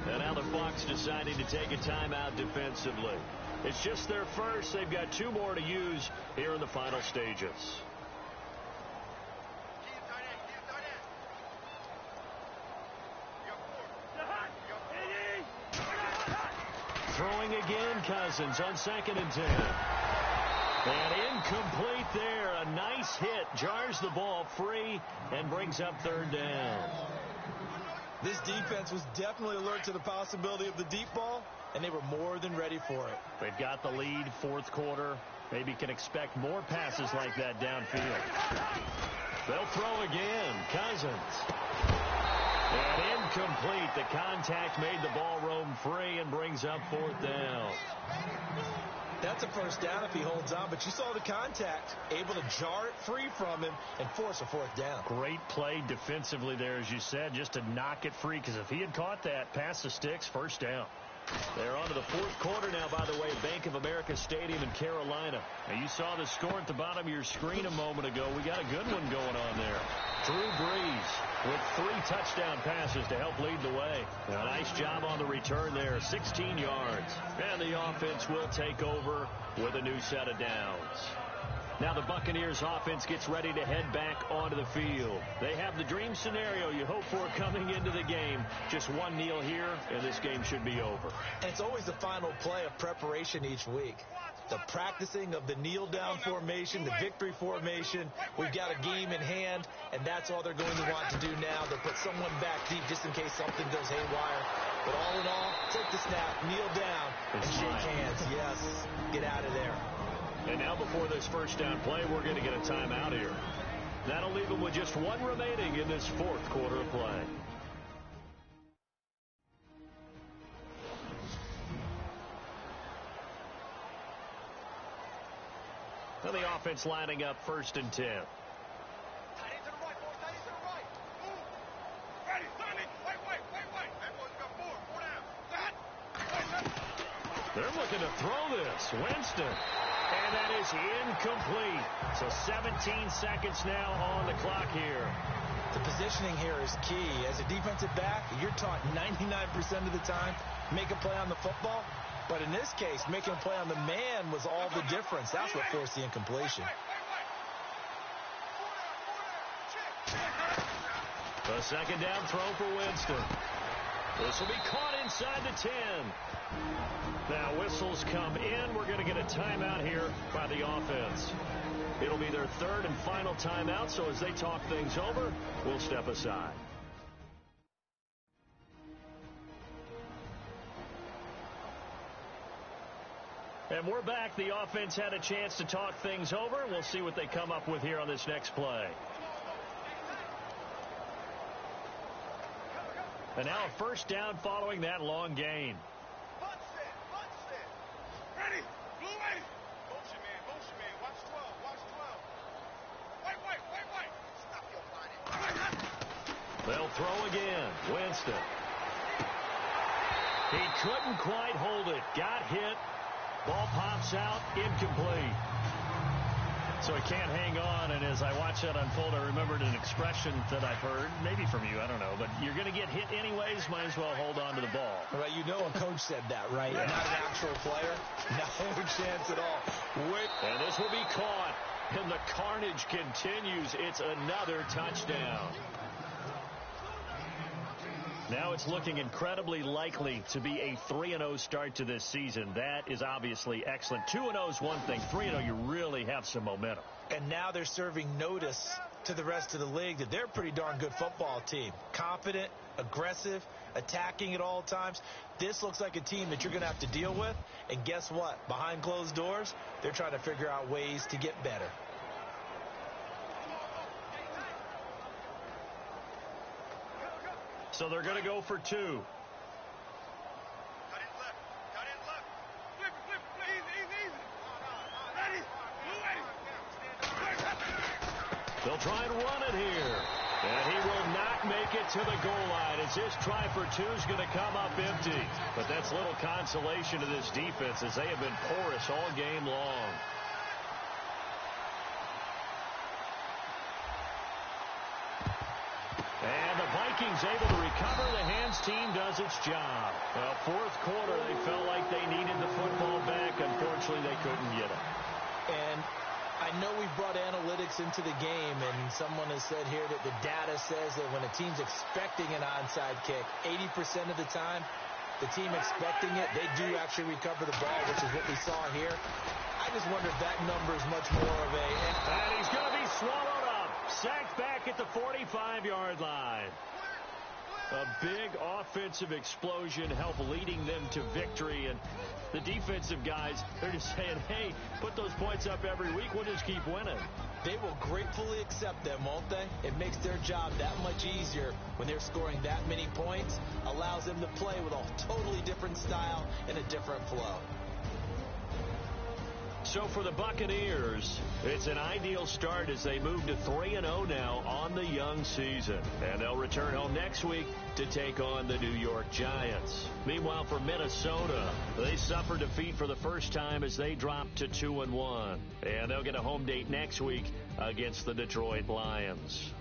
And now the Bucs deciding to take a timeout defensively. It's just their first. They've got 2 more to use here in the final stages. Throwing again, Cousins on 2nd and 10. And incomplete there. A nice hit. Jars the ball free and brings up third down. This defense was definitely alert to the possibility of the deep ball, and they were more than ready for it. They've got the lead, fourth quarter. Maybe can expect more passes like that downfield. They'll throw again. Cousins. And incomplete. The contact made the ball roam free and brings up fourth down. That's a first down if he holds on, but you saw the contact, able to jar it free from him and force a fourth down. Great play defensively there, as you said, just to knock it free, because if he had caught that, past the sticks, first down. They're on to the fourth quarter now, by the way, Bank of America Stadium in Carolina. Now, you saw the score at the bottom of your screen a moment ago. We got a good one going on there. Drew Brees with 3 touchdown passes to help lead the way. A nice job on the return there, 16 yards. And the offense will take over with a new set of downs. Now the Buccaneers offense gets ready to head back onto the field. They have the dream scenario you hope for coming into the game. Just one kneel here, and this game should be over. And it's always the final play of preparation each week. The practicing of the kneel-down formation, the victory formation. We've got a game in hand, and that's all they're going to want to do now. They'll put someone back deep just in case something goes haywire. But all in all, take the snap, kneel down, and shake hands. Yes, get out of there. And now before this first down play, we're going to get a timeout here. That'll leave them with just 1 remaining in this fourth quarter of play. And the offense lining up 1st and 10. Tight end to the right, boys. Tight end to the right. Move. Ready, Sonny. Wait. That one's got 4 down. Set. They're looking to throw this. Winston. And that is incomplete. So 17 seconds now on the clock here. The positioning here is key. As a defensive back, you're taught 99% of the time, make a play on the football. But in this case, making a play on the man was all the difference. That's what forced the incompletion. A second down throw for Winston. This will be caught inside the 10. Now whistles come in. We're going to get a timeout here by the offense. It'll be their third and final timeout, so as they talk things over, we'll step aside. And we're back. The offense had a chance to talk things over. We'll see what they come up with here on this next play. And now a first down following that long gain. Bunch set. Ready, blue ready. Motion man, watch 12. Wait. Stop your body. They'll throw again. Winston. He couldn't quite hold it. Got hit. Ball pops out. Incomplete. So he can't hang on, and as I watch that unfold, I remembered an expression that I've heard, maybe from you, I don't know, but you're going to get hit anyways, might as well hold on to the ball. Right, you know a coach said that, right? Not an actual player. No chance at all. And this will be caught, and the carnage continues. It's another touchdown. Now it's looking incredibly likely to be a 3-0 start to this season. That is obviously excellent. 2-0 is one thing. 3-0, you really have some momentum. And now they're serving notice to the rest of the league that they're a pretty darn good football team. Confident, aggressive, attacking at all times. This looks like a team that you're going to have to deal with. And guess what? Behind closed doors, they're trying to figure out ways to get better. So they're going to go for 2. Got in left. Flip it. Easy. Ready, blue ready. They'll try and run it here. And he will not make it to the goal line as his try for 2 is going to come up empty. But that's little consolation to this defense as they have been porous all game long. And the Vikings able to recover. The hands team does its job. Well, fourth quarter, they felt like they needed the football back. Unfortunately, they couldn't get it. And I know we've brought analytics into the game, and someone has said here that the data says that when a team's expecting an onside kick, 80% of the time, the team expecting it, they do actually recover the ball, which is what we saw here. I just wonder if that number is much more of a... And he's going to be swallowed up. Sacked back at the 45-yard line. A big offensive explosion helped leading them to victory. And the defensive guys, they're just saying, hey, put those points up every week. We'll just keep winning. They will gratefully accept them, won't they? It makes their job that much easier when they're scoring that many points. Allows them to play with a totally different style and a different flow. So for the Buccaneers, it's an ideal start as they move to 3-0 now on the young season. And they'll return home next week to take on the New York Giants. Meanwhile, for Minnesota, they suffered defeat for the first time as they dropped to 2-1. And they'll get a home date next week against the Detroit Lions.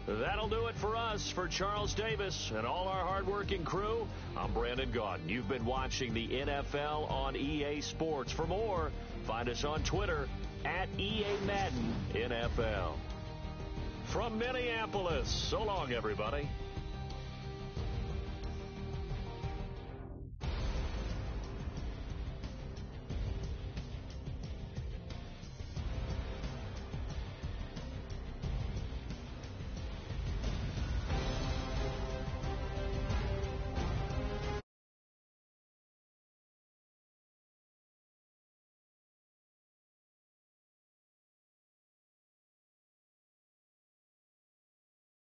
That'll do it for us. For Charles Davis and all our hardworking crew, I'm Brandon Gaudin. You've been watching the NFL on EA Sports. For more, find us on Twitter at EA Madden NFL. From Minneapolis, so long, everybody.